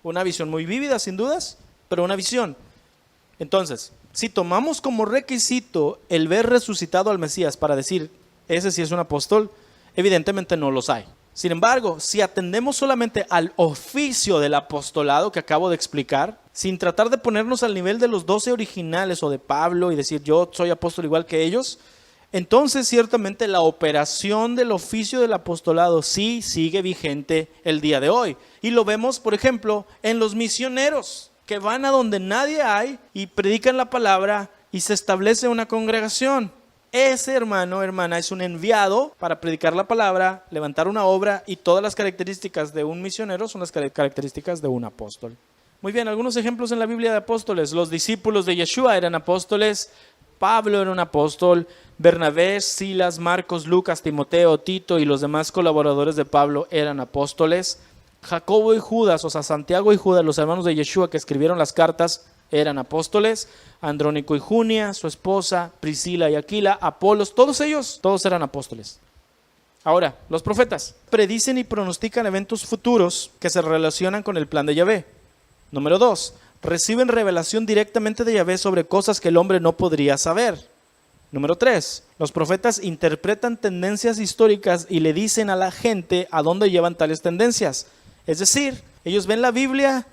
Una visión muy vívida sin dudas, pero una visión. Entonces, si tomamos como requisito el ver resucitado al Mesías para decir, ese sí es un apóstol, evidentemente no los hay. Sin embargo, si atendemos solamente al oficio del apostolado que acabo de explicar, sin tratar de ponernos al nivel de los 12 originales o de Pablo y decir yo soy apóstol igual que ellos, entonces ciertamente la operación del oficio del apostolado sí sigue vigente el día de hoy. Y lo vemos, por ejemplo, en los misioneros que van a donde nadie hay y predican la palabra y se establece una congregación. Ese hermano o hermana es un enviado para predicar la palabra, levantar una obra, y todas las características de un misionero son las características de un apóstol. Muy bien, algunos ejemplos en la Biblia de apóstoles. Los discípulos de Yeshua eran apóstoles. Pablo era un apóstol. Bernabé, Silas, Marcos, Lucas, Timoteo, Tito y los demás colaboradores de Pablo eran apóstoles. Jacobo y Judas, o sea, Santiago y Judas, los hermanos de Yeshua que escribieron las cartas, eran apóstoles. Andrónico y Junia, su esposa, Priscila y Aquila, Apolos, todos ellos, todos eran apóstoles. Ahora, los profetas predicen y pronostican eventos futuros que se relacionan con el plan de Yahvé. Número 2, reciben revelación directamente de Yahvé sobre cosas que el hombre no podría saber. Número 3, los profetas interpretan tendencias históricas y le dicen a la gente a dónde llevan tales tendencias. Es decir, ellos ven la Biblia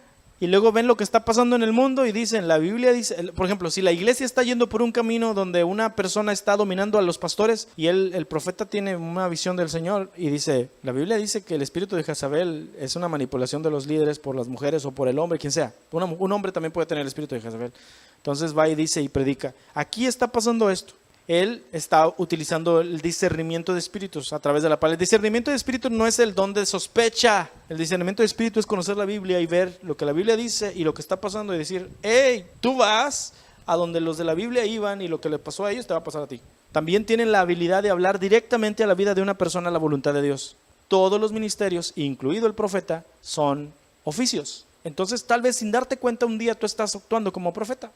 y luego ven lo que está pasando en el mundo y dicen, la Biblia dice, por ejemplo, si la iglesia está yendo por un camino donde una persona está dominando a los pastores y el profeta tiene una visión del Señor y dice, la Biblia dice que el espíritu de Jezabel es una manipulación de los líderes por las mujeres o por el hombre, quien sea. Un hombre también puede tener el espíritu de Jezabel. Entonces va y dice y predica, aquí está pasando esto. Él está utilizando el discernimiento de espíritus a través de la palabra. El discernimiento de espíritus no es el don de sospecha. El discernimiento de espíritu es conocer la Biblia y ver lo que la Biblia dice y lo que está pasando y decir, hey, tú vas a donde los de la Biblia iban y lo que le pasó a ellos te va a pasar a ti. También tienen la habilidad de hablar directamente a la vida de una persona la voluntad de Dios. Todos los ministerios, incluido el profeta, son oficios. Entonces tal vez sin darte cuenta un día tú estás actuando como profeta.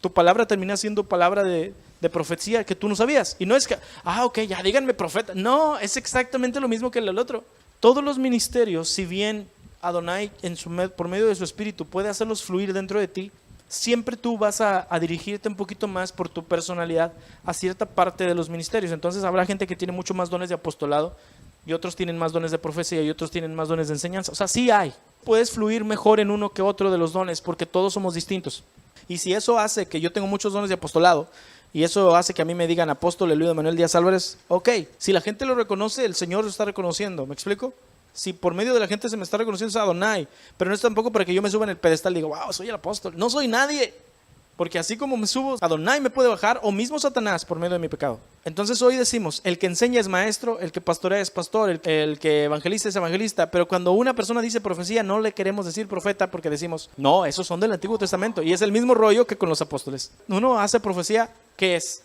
Tu palabra termina siendo palabra de profecía que tú no sabías. Y no es que, ok, ya díganme profeta. No, es exactamente lo mismo que el otro. Todos los ministerios, si bien Adonai por medio de su espíritu puede hacerlos fluir dentro de ti, siempre tú vas a dirigirte un poquito más por tu personalidad a cierta parte de los ministerios. Entonces habrá gente que tiene mucho más dones de apostolado y otros tienen más dones de profecía y otros tienen más dones de enseñanza. O sea, sí hay. Puedes fluir mejor en uno que otro de los dones porque todos somos distintos. Y si eso hace que yo tengo muchos dones de apostolado y eso hace que a mí me digan apóstol Eludio Manuel Díaz Álvarez, ok, si la gente lo reconoce, el Señor lo está reconociendo, ¿me explico? Si por medio de la gente se me está reconociendo es Adonai, pero no es tampoco para que yo me suba en el pedestal y diga, wow, soy el apóstol. No soy nadie, porque así como me subo, Adonai me puede bajar o mismo Satanás por medio de mi pecado. Entonces hoy decimos, el que enseña es maestro, el que pastorea es pastor, el que evangeliza es evangelista, pero cuando una persona dice profecía no le queremos decir profeta porque decimos, no, esos son del Antiguo Testamento y es el mismo rollo que con los apóstoles. Uno hace profecía, ¿qué es?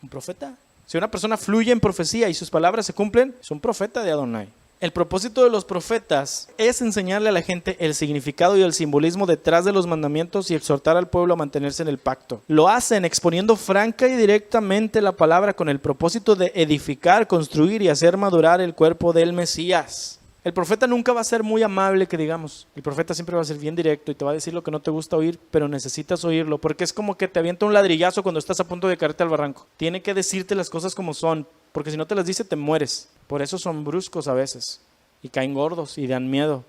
¿Un profeta? Si una persona fluye en profecía y sus palabras se cumplen, es un profeta de Adonai. El propósito de los profetas es enseñarle a la gente el significado y el simbolismo detrás de los mandamientos y exhortar al pueblo a mantenerse en el pacto. Lo hacen exponiendo franca y directamente la palabra con el propósito de edificar, construir y hacer madurar el cuerpo del Mesías. El profeta nunca va a ser muy amable, que digamos. El profeta siempre va a ser bien directo y te va a decir lo que no te gusta oír, pero necesitas oírlo, porque es como que te avienta un ladrillazo cuando estás a punto de caerte al barranco. Tiene que decirte las cosas como son, porque si no te las dice te mueres. Por eso son bruscos a veces y caen gordos y dan miedo.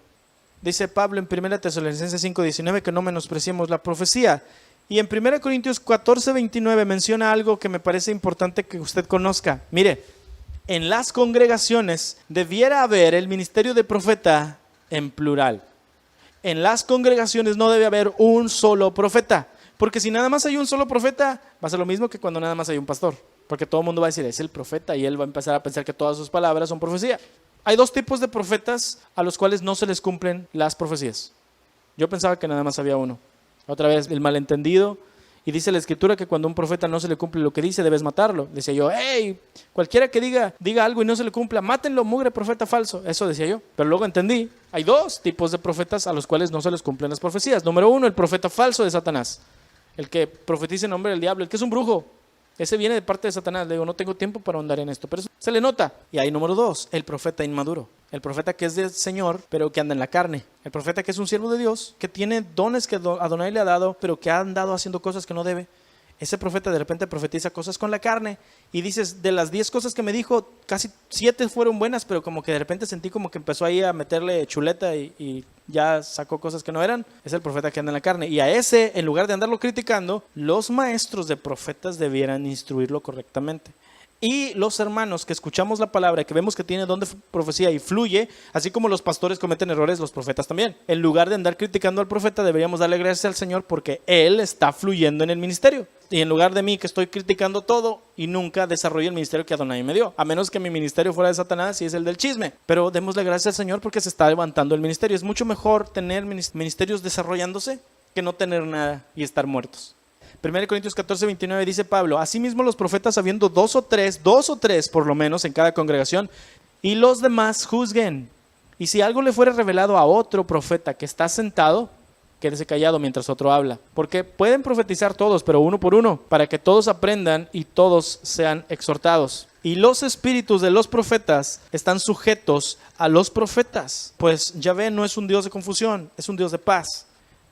Dice Pablo en 1 Tesalonicenses 5:19 que no menospreciemos la profecía. Y en 1 Corintios 14:29 menciona algo que me parece importante que usted conozca. Mire, en las congregaciones debiera haber el ministerio de profeta en plural. En las congregaciones no debe haber un solo profeta, porque si nada más hay un solo profeta, va a ser lo mismo que cuando nada más hay un pastor. Porque todo el mundo va a decir, es el profeta, y él va a empezar a pensar que todas sus palabras son profecía. Hay dos tipos de profetas a los cuales no se les cumplen las profecías. Yo pensaba que nada más había uno. Otra vez, el malentendido. Y dice la escritura que cuando a un profeta no se le cumple lo que dice, debes matarlo. Decía yo, hey, cualquiera que diga algo y no se le cumpla, mátenlo, mugre profeta falso. Eso decía yo. Pero luego entendí, hay dos tipos de profetas a los cuales no se les cumplen las profecías. Número uno, el profeta falso de Satanás. El que profetiza en nombre del diablo, el que es un brujo. Ese viene de parte de Satanás. Le digo, no tengo tiempo para ahondar en esto, pero eso se le nota. Y hay número dos, el profeta inmaduro. El profeta que es del Señor, pero que anda en la carne. El profeta que es un siervo de Dios, que tiene dones que Adonai le ha dado, pero que ha andado haciendo cosas que no debe. Ese profeta de repente profetiza cosas con la carne y dices, de las 10 cosas que me dijo, casi 7 fueron buenas, pero como que de repente sentí como que empezó ahí a meterle chuleta y ya sacó cosas que no eran. Es el profeta que anda en la carne. Y a ese, en lugar de andarlo criticando, los maestros de profetas debieran instruirlo correctamente. Y los hermanos que escuchamos la palabra, que vemos que tiene don de profecía y fluye, así como los pastores cometen errores, los profetas también. En lugar de andar criticando al profeta, deberíamos darle gracias al Señor porque Él está fluyendo en el ministerio. Y en lugar de mí, que estoy criticando todo y nunca desarrollo el ministerio que Adonai me dio. A menos que mi ministerio fuera de Satanás y es el del chisme. Pero démosle gracias al Señor porque se está levantando el ministerio. Es mucho mejor tener ministerios desarrollándose que no tener nada y estar muertos. 1 Corintios 14, 29 dice Pablo: asimismo los profetas, habiendo dos o tres por lo menos en cada congregación, y los demás juzguen. Y si algo le fuere revelado a otro profeta que está sentado, quédese callado mientras otro habla. Porque pueden profetizar todos, pero uno por uno, para que todos aprendan y todos sean exhortados. Y los espíritus de los profetas están sujetos a los profetas, pues Yahvé no es un Dios de confusión, es un Dios de paz.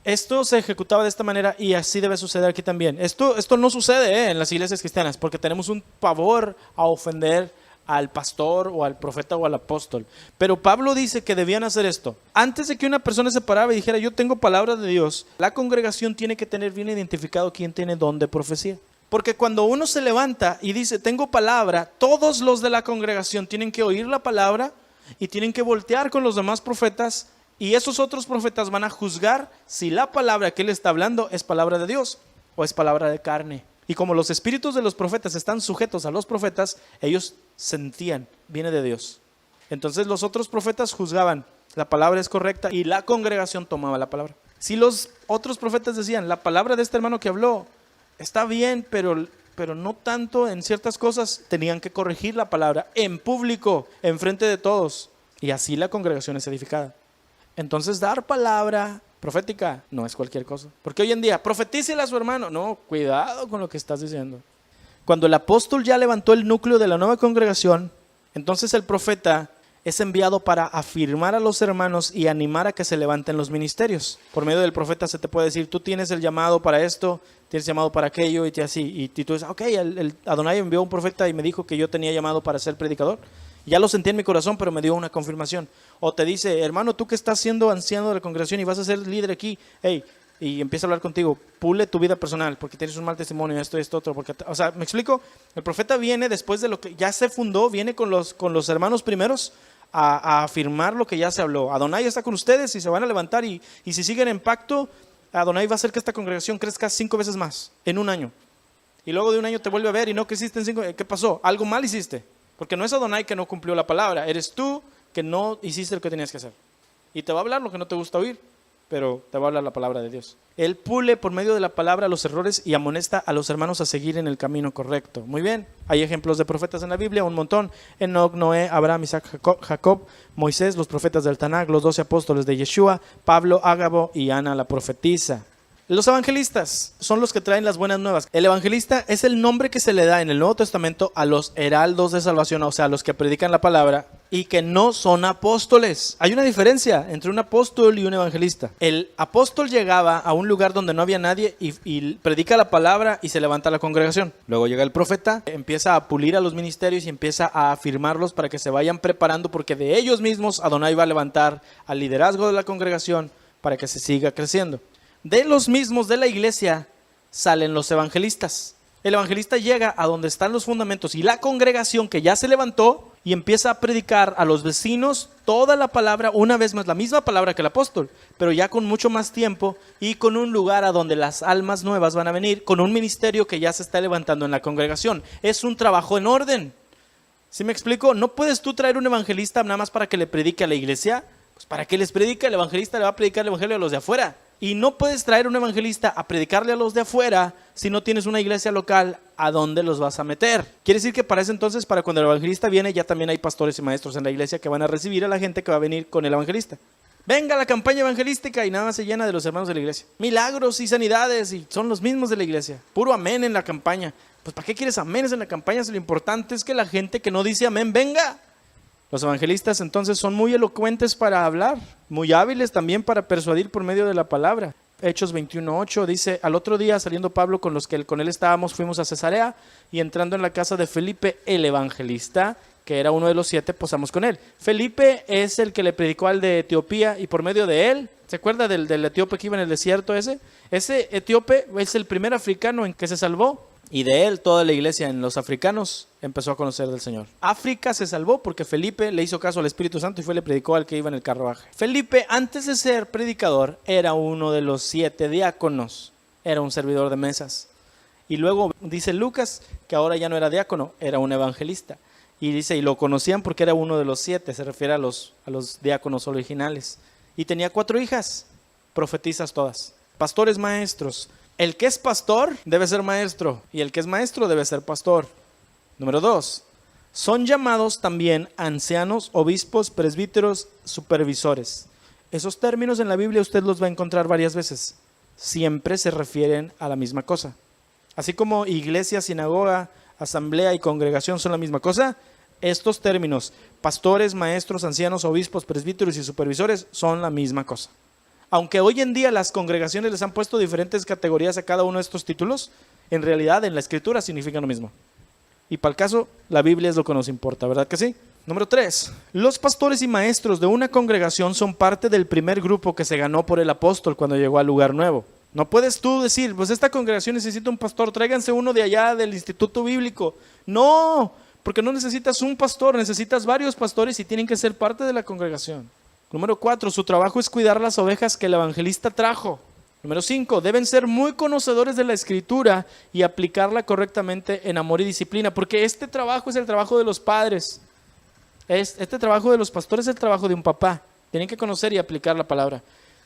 Esto se ejecutaba de esta manera y así debe suceder aquí también. Esto no sucede en las iglesias cristianas porque tenemos un pavor a ofender al pastor o al profeta o al apóstol. Pero Pablo dice que debían hacer esto. Antes de que una persona se parara y dijera yo tengo palabra de Dios, la congregación tiene que tener bien identificado quién tiene don de profecía. Porque cuando uno se levanta y dice tengo palabra, todos los de la congregación tienen que oír la palabra y tienen que voltear con los demás profetas. Y esos otros profetas van a juzgar si la palabra que él está hablando es palabra de Dios o es palabra de carne. Y como los espíritus de los profetas están sujetos a los profetas, ellos sentían, viene de Dios. Entonces los otros profetas juzgaban, la palabra es correcta y la congregación tomaba la palabra. Si los otros profetas decían, la palabra de este hermano que habló está bien, pero no tanto en ciertas cosas, tenían que corregir la palabra en público, en frente de todos. Y así la congregación es edificada. Entonces dar palabra profética no es cualquier cosa. Porque hoy en día, profetícele a su hermano. No, cuidado con lo que estás diciendo. Cuando el apóstol ya levantó el núcleo de la nueva congregación, entonces el profeta es enviado para afirmar a los hermanos y animar a que se levanten los ministerios. Por medio del profeta se te puede decir, tú tienes el llamado para esto, tienes llamado para aquello y así. Y tú dices, ok, Adonai envió un profeta y me dijo que yo tenía llamado para ser predicador. Ya lo sentí en mi corazón, pero me dio una confirmación. O te dice, hermano, tú que estás siendo anciano de la congregación y vas a ser líder aquí, hey, y empieza a hablar contigo, pule tu vida personal, porque tienes un mal testimonio, esto, otro. O sea, ¿me explico? El profeta viene después de lo que ya se fundó, viene con los hermanos primeros a afirmar lo que ya se habló. Adonai está con ustedes y se van a levantar y si siguen en pacto, Adonai va a hacer que esta congregación crezca 5 veces más en un año. Y luego de un año te vuelve a ver y no creciste en 5. ¿Qué pasó? Algo mal hiciste. Porque no es Adonai que no cumplió la palabra, eres tú que no hiciste lo que tenías que hacer. Y te va a hablar lo que no te gusta oír, pero te va a hablar la palabra de Dios. Él pule por medio de la palabra los errores y amonesta a los hermanos a seguir en el camino correcto. Muy bien, hay ejemplos de profetas en la Biblia, un montón. Enoc, Noé, Abraham, Isaac, Jacob, Moisés, los profetas del Tanakh, los 12 apóstoles de Yeshua, Pablo, Ágabo y Ana la profetisa. Los evangelistas son los que traen las buenas nuevas. El evangelista es el nombre que se le da en el Nuevo Testamento a los heraldos de salvación, o sea, a los que predican la palabra y que no son apóstoles. Hay una diferencia entre un apóstol y un evangelista. El apóstol llegaba a un lugar donde no había nadie y predica la palabra y se levanta la congregación. Luego llega el profeta, empieza a pulir a los ministerios y empieza a afirmarlos para que se vayan preparando, porque de ellos mismos Adonai va a levantar al liderazgo de la congregación para que se siga creciendo. De los mismos de la iglesia salen los evangelistas. El evangelista llega a donde están los fundamentos y la congregación que ya se levantó y empieza a predicar a los vecinos toda la palabra, una vez más la misma palabra que el apóstol, pero ya con mucho más tiempo y con un lugar a donde las almas nuevas van a venir, con un ministerio que ya se está levantando en la congregación. Es un trabajo en orden. ¿Sí me explico? No puedes tú traer un evangelista nada más para que le predique a la iglesia. Pues para que les predique, el evangelista le va a predicar el evangelio a los de afuera. Y no puedes traer un evangelista a predicarle a los de afuera si no tienes una iglesia local a donde los vas a meter. Quiere decir que para ese entonces, para cuando el evangelista viene, ya también hay pastores y maestros en la iglesia que van a recibir a la gente que va a venir con el evangelista. Venga la campaña evangelística y nada más se llena de los hermanos de la iglesia. Milagros y sanidades y son los mismos de la iglesia. Puro amén en la campaña. Pues ¿para qué quieres aménes en la campaña si lo importante es que la gente que no dice amén venga? Los evangelistas entonces son muy elocuentes para hablar, muy hábiles también para persuadir por medio de la palabra. Hechos 21:8 dice, al otro día saliendo Pablo con los que con él estábamos, fuimos a Cesarea y entrando en la casa de Felipe el evangelista, que era uno de los 7, posamos con él. Felipe es el que le predicó al de Etiopía y por medio de él, ¿se acuerda del etíope que iba en el desierto ese? Ese etíope es el primer africano en que se salvó. Y de él toda la iglesia en los africanos empezó a conocer del Señor. África se salvó porque Felipe le hizo caso al Espíritu Santo y fue y le predicó al que iba en el carruaje. Felipe, antes de ser predicador, era uno de los 7 diáconos. Era un servidor de mesas. Y luego dice Lucas que ahora ya no era diácono, era un evangelista. Y dice, y lo conocían porque era uno de los 7, se refiere a los diáconos originales. Y tenía 4 hijas, profetizas todas, pastores maestros. El que es pastor debe ser maestro y el que es maestro debe ser pastor. Número 2, son llamados también ancianos, obispos, presbíteros, supervisores. Esos términos en la Biblia usted los va a encontrar varias veces. Siempre se refieren a la misma cosa. Así como iglesia, sinagoga, asamblea y congregación son la misma cosa, estos términos, pastores, maestros, ancianos, obispos, presbíteros y supervisores, son la misma cosa. Aunque hoy en día las congregaciones les han puesto diferentes categorías a cada uno de estos títulos, en realidad en la Escritura significan lo mismo. Y para el caso, la Biblia es lo que nos importa, ¿verdad que sí? Número 3, los pastores y maestros de una congregación son parte del primer grupo que se ganó por el apóstol cuando llegó al lugar nuevo. No puedes tú decir, pues esta congregación necesita un pastor, tráiganse uno de allá del instituto bíblico. No, porque no necesitas un pastor, necesitas varios pastores y tienen que ser parte de la congregación. Número 4, su trabajo es cuidar las ovejas que el evangelista trajo. Número 5, deben ser muy conocedores de la Escritura y aplicarla correctamente en amor y disciplina, porque este trabajo es el trabajo de los padres. Este trabajo de los pastores es el trabajo de un papá. Tienen que conocer y aplicar la palabra.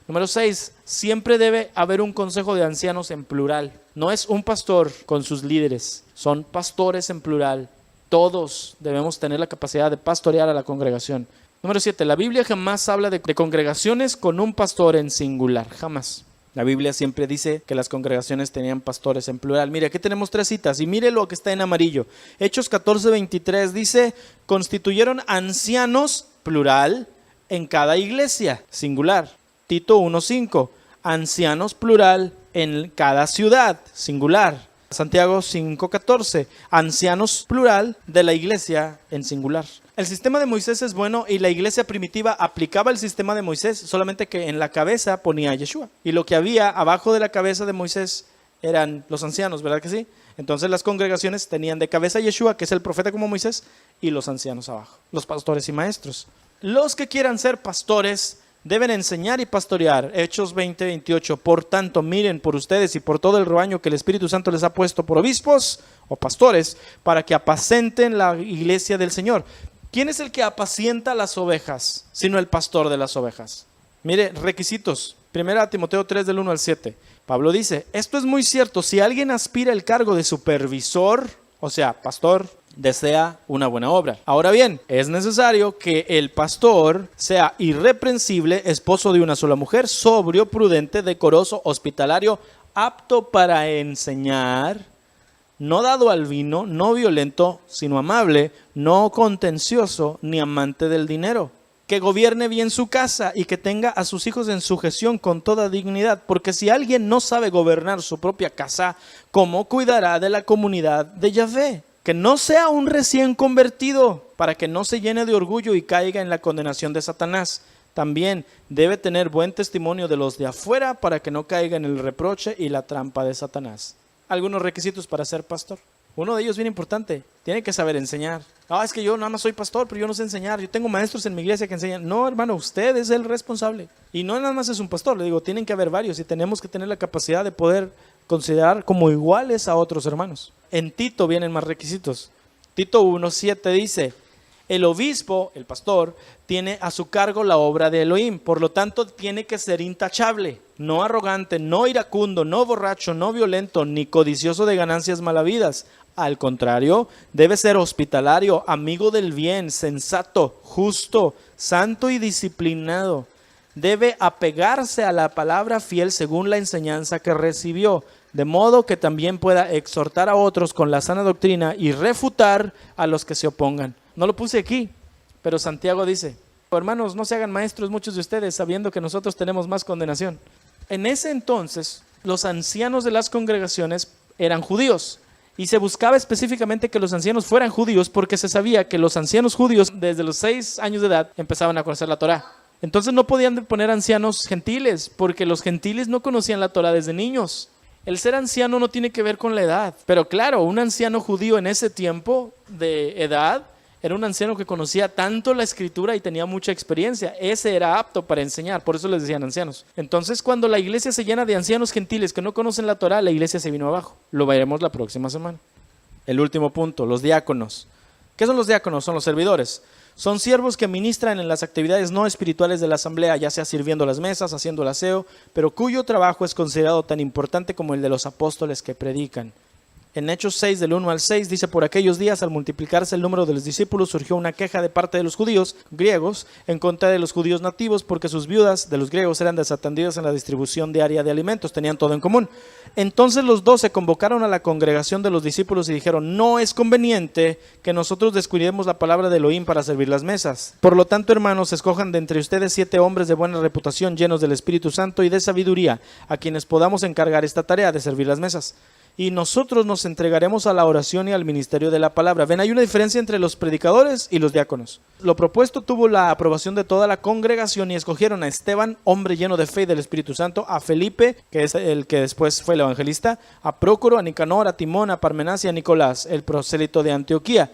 Número 6, siempre debe haber un consejo de ancianos en plural. No es un pastor con sus líderes, son pastores en plural. Todos debemos tener la capacidad de pastorear a la congregación. Número 7, la Biblia jamás habla de congregaciones con un pastor en singular, jamás. La Biblia siempre dice que las congregaciones tenían pastores en plural. Mire, aquí tenemos 3 citas y mire lo que está en amarillo. Hechos 14:23 dice, constituyeron ancianos, plural, en cada iglesia, singular. Tito 1:5, ancianos, plural, en cada ciudad, singular. Santiago 5:14, ancianos, plural, de la iglesia en singular. El sistema de Moisés es bueno y la iglesia primitiva aplicaba el sistema de Moisés, solamente que en la cabeza ponía a Yeshua. Y lo que había abajo de la cabeza de Moisés eran los ancianos, ¿verdad que sí? Entonces las congregaciones tenían de cabeza a Yeshua, que es el profeta como Moisés, y los ancianos abajo, los pastores y maestros. Los que quieran ser pastores deben enseñar y pastorear. Hechos 20:28. Por tanto, miren por ustedes y por todo el rebaño que el Espíritu Santo les ha puesto por obispos o pastores para que apacenten la iglesia del Señor. ¿Quién es el que apacienta las ovejas, sino el pastor de las ovejas? Mire, requisitos. 1 Timoteo 3 del 1 al 7. Pablo dice, esto es muy cierto, si alguien aspira el cargo de supervisor, o sea, pastor, desea una buena obra. Ahora bien, es necesario que el pastor sea irreprensible, esposo de una sola mujer, sobrio, prudente, decoroso, hospitalario, apto para enseñar, no dado al vino, no violento, sino amable, no contencioso, ni amante del dinero. Que gobierne bien su casa y que tenga a sus hijos en sujeción con toda dignidad, porque si alguien no sabe gobernar su propia casa, ¿cómo cuidará de la comunidad de Yahvé? Que no sea un recién convertido, para que no se llene de orgullo y caiga en la condenación de Satanás. También debe tener buen testimonio de los de afuera, para que no caiga en el reproche y la trampa de Satanás. Algunos requisitos para ser pastor. Uno de ellos bien importante, tiene que saber enseñar. Es que yo nada más soy pastor, pero yo no sé enseñar. Yo tengo maestros en mi iglesia que enseñan. No, hermano, usted es el responsable. Y no nada más es un pastor, le digo, tienen que haber varios y tenemos que tener la capacidad de poder considerar como iguales a otros hermanos. En Tito vienen más requisitos. Tito 1:7 dice, el obispo, el pastor, tiene a su cargo la obra de Elohim, por lo tanto tiene que ser intachable, no arrogante, no iracundo, no borracho, no violento, ni codicioso de ganancias malavidas. Al contrario, debe ser hospitalario, amigo del bien, sensato, justo, santo y disciplinado. Debe apegarse a la palabra fiel según la enseñanza que recibió, de modo que también pueda exhortar a otros con la sana doctrina y refutar a los que se opongan. No lo puse aquí, pero Santiago dice, hermanos, no se hagan maestros muchos de ustedes sabiendo que nosotros tenemos más condenación. En ese entonces, los ancianos de las congregaciones eran judíos. Y se buscaba específicamente que los ancianos fueran judíos porque se sabía que los ancianos judíos desde los 6 años de edad empezaban a conocer la Torá. Entonces no podían poner ancianos gentiles porque los gentiles no conocían la Torá desde niños. El ser anciano no tiene que ver con la edad, pero claro, un anciano judío en ese tiempo de edad era un anciano que conocía tanto la escritura y tenía mucha experiencia. Ese era apto para enseñar, por eso les decían ancianos. Entonces, cuando la iglesia se llena de ancianos gentiles que no conocen la Torá, la iglesia se vino abajo. Lo veremos la próxima semana. El último punto, los diáconos. ¿Qué son los diáconos? Son los servidores. Son siervos que ministran en las actividades no espirituales de la asamblea, ya sea sirviendo las mesas, haciendo el aseo, pero cuyo trabajo es considerado tan importante como el de los apóstoles que predican. En Hechos 6, del 1 al 6, dice: por aquellos días, al multiplicarse el número de los discípulos, surgió una queja de parte de los judíos griegos en contra de los judíos nativos, porque sus viudas de los griegos eran desatendidas en la distribución diaria de alimentos, tenían todo en común. Entonces los 12 convocaron a la congregación de los discípulos y dijeron: no es conveniente que nosotros descuidemos la palabra de Elohim para servir las mesas. Por lo tanto, hermanos, escojan de entre ustedes 7 hombres de buena reputación, llenos del Espíritu Santo y de sabiduría, a quienes podamos encargar esta tarea de servir las mesas. Y nosotros nos entregaremos a la oración y al ministerio de la palabra. Ven, hay una diferencia entre los predicadores y los diáconos. Lo propuesto tuvo la aprobación de toda la congregación y escogieron a Esteban, hombre lleno de fe y del Espíritu Santo, a Felipe, que es el que después fue el evangelista, a Prócoro, a Nicanor, a Timón, a Parmenas y a Nicolás, el prosélito de Antioquía,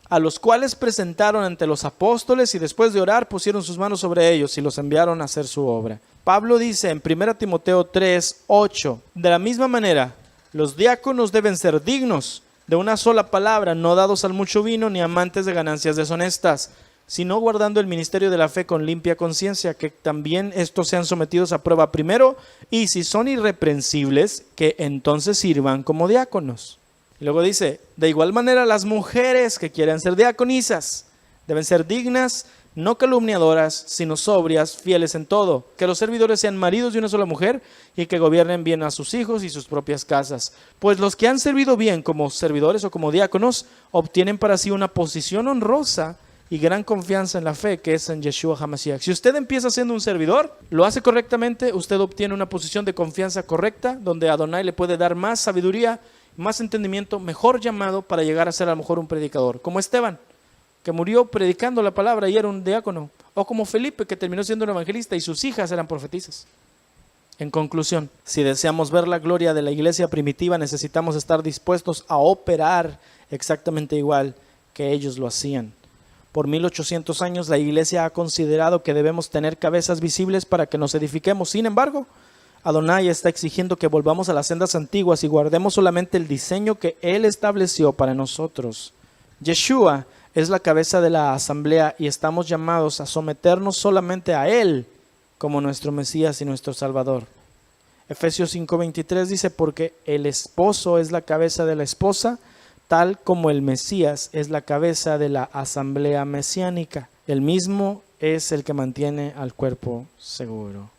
a los cuales presentaron ante los apóstoles y después de orar pusieron sus manos sobre ellos y los enviaron a hacer su obra. Pablo dice en 1 Timoteo 3, 8, de la misma manera, los diáconos deben ser dignos de una sola palabra, no dados al mucho vino ni amantes de ganancias deshonestas, sino guardando el ministerio de la fe con limpia conciencia, que también estos sean sometidos a prueba primero, y si son irreprensibles, que entonces sirvan como diáconos. Y luego dice: de igual manera las mujeres que quieran ser diaconisas deben ser dignas, no calumniadoras, sino sobrias, fieles en todo. Que los servidores sean maridos de una sola mujer y que gobiernen bien a sus hijos y sus propias casas. Pues los que han servido bien como servidores o como diáconos obtienen para sí una posición honrosa y gran confianza en la fe que es en Yeshua HaMashiach. Si usted empieza siendo un servidor, lo hace correctamente, usted obtiene una posición de confianza correcta, donde Adonai le puede dar más sabiduría, más entendimiento, mejor llamado para llegar a ser a lo mejor un predicador, como Esteban, que murió predicando la palabra y era un diácono, o como Felipe, que terminó siendo un evangelista y sus hijas eran profetisas. En conclusión, si deseamos ver la gloria de la iglesia primitiva, necesitamos estar dispuestos a operar exactamente igual que ellos lo hacían. Por 1800 años la iglesia ha considerado que debemos tener cabezas visibles para que nos edifiquemos. Sin embargo, Adonai está exigiendo que volvamos a las sendas antiguas y guardemos solamente el diseño que Él estableció para nosotros. Yeshua es la cabeza de la asamblea y estamos llamados a someternos solamente a Él como nuestro Mesías y nuestro Salvador. Efesios 5:23 dice: porque el esposo es la cabeza de la esposa, tal como el Mesías es la cabeza de la asamblea mesiánica. El mismo es el que mantiene al cuerpo seguro.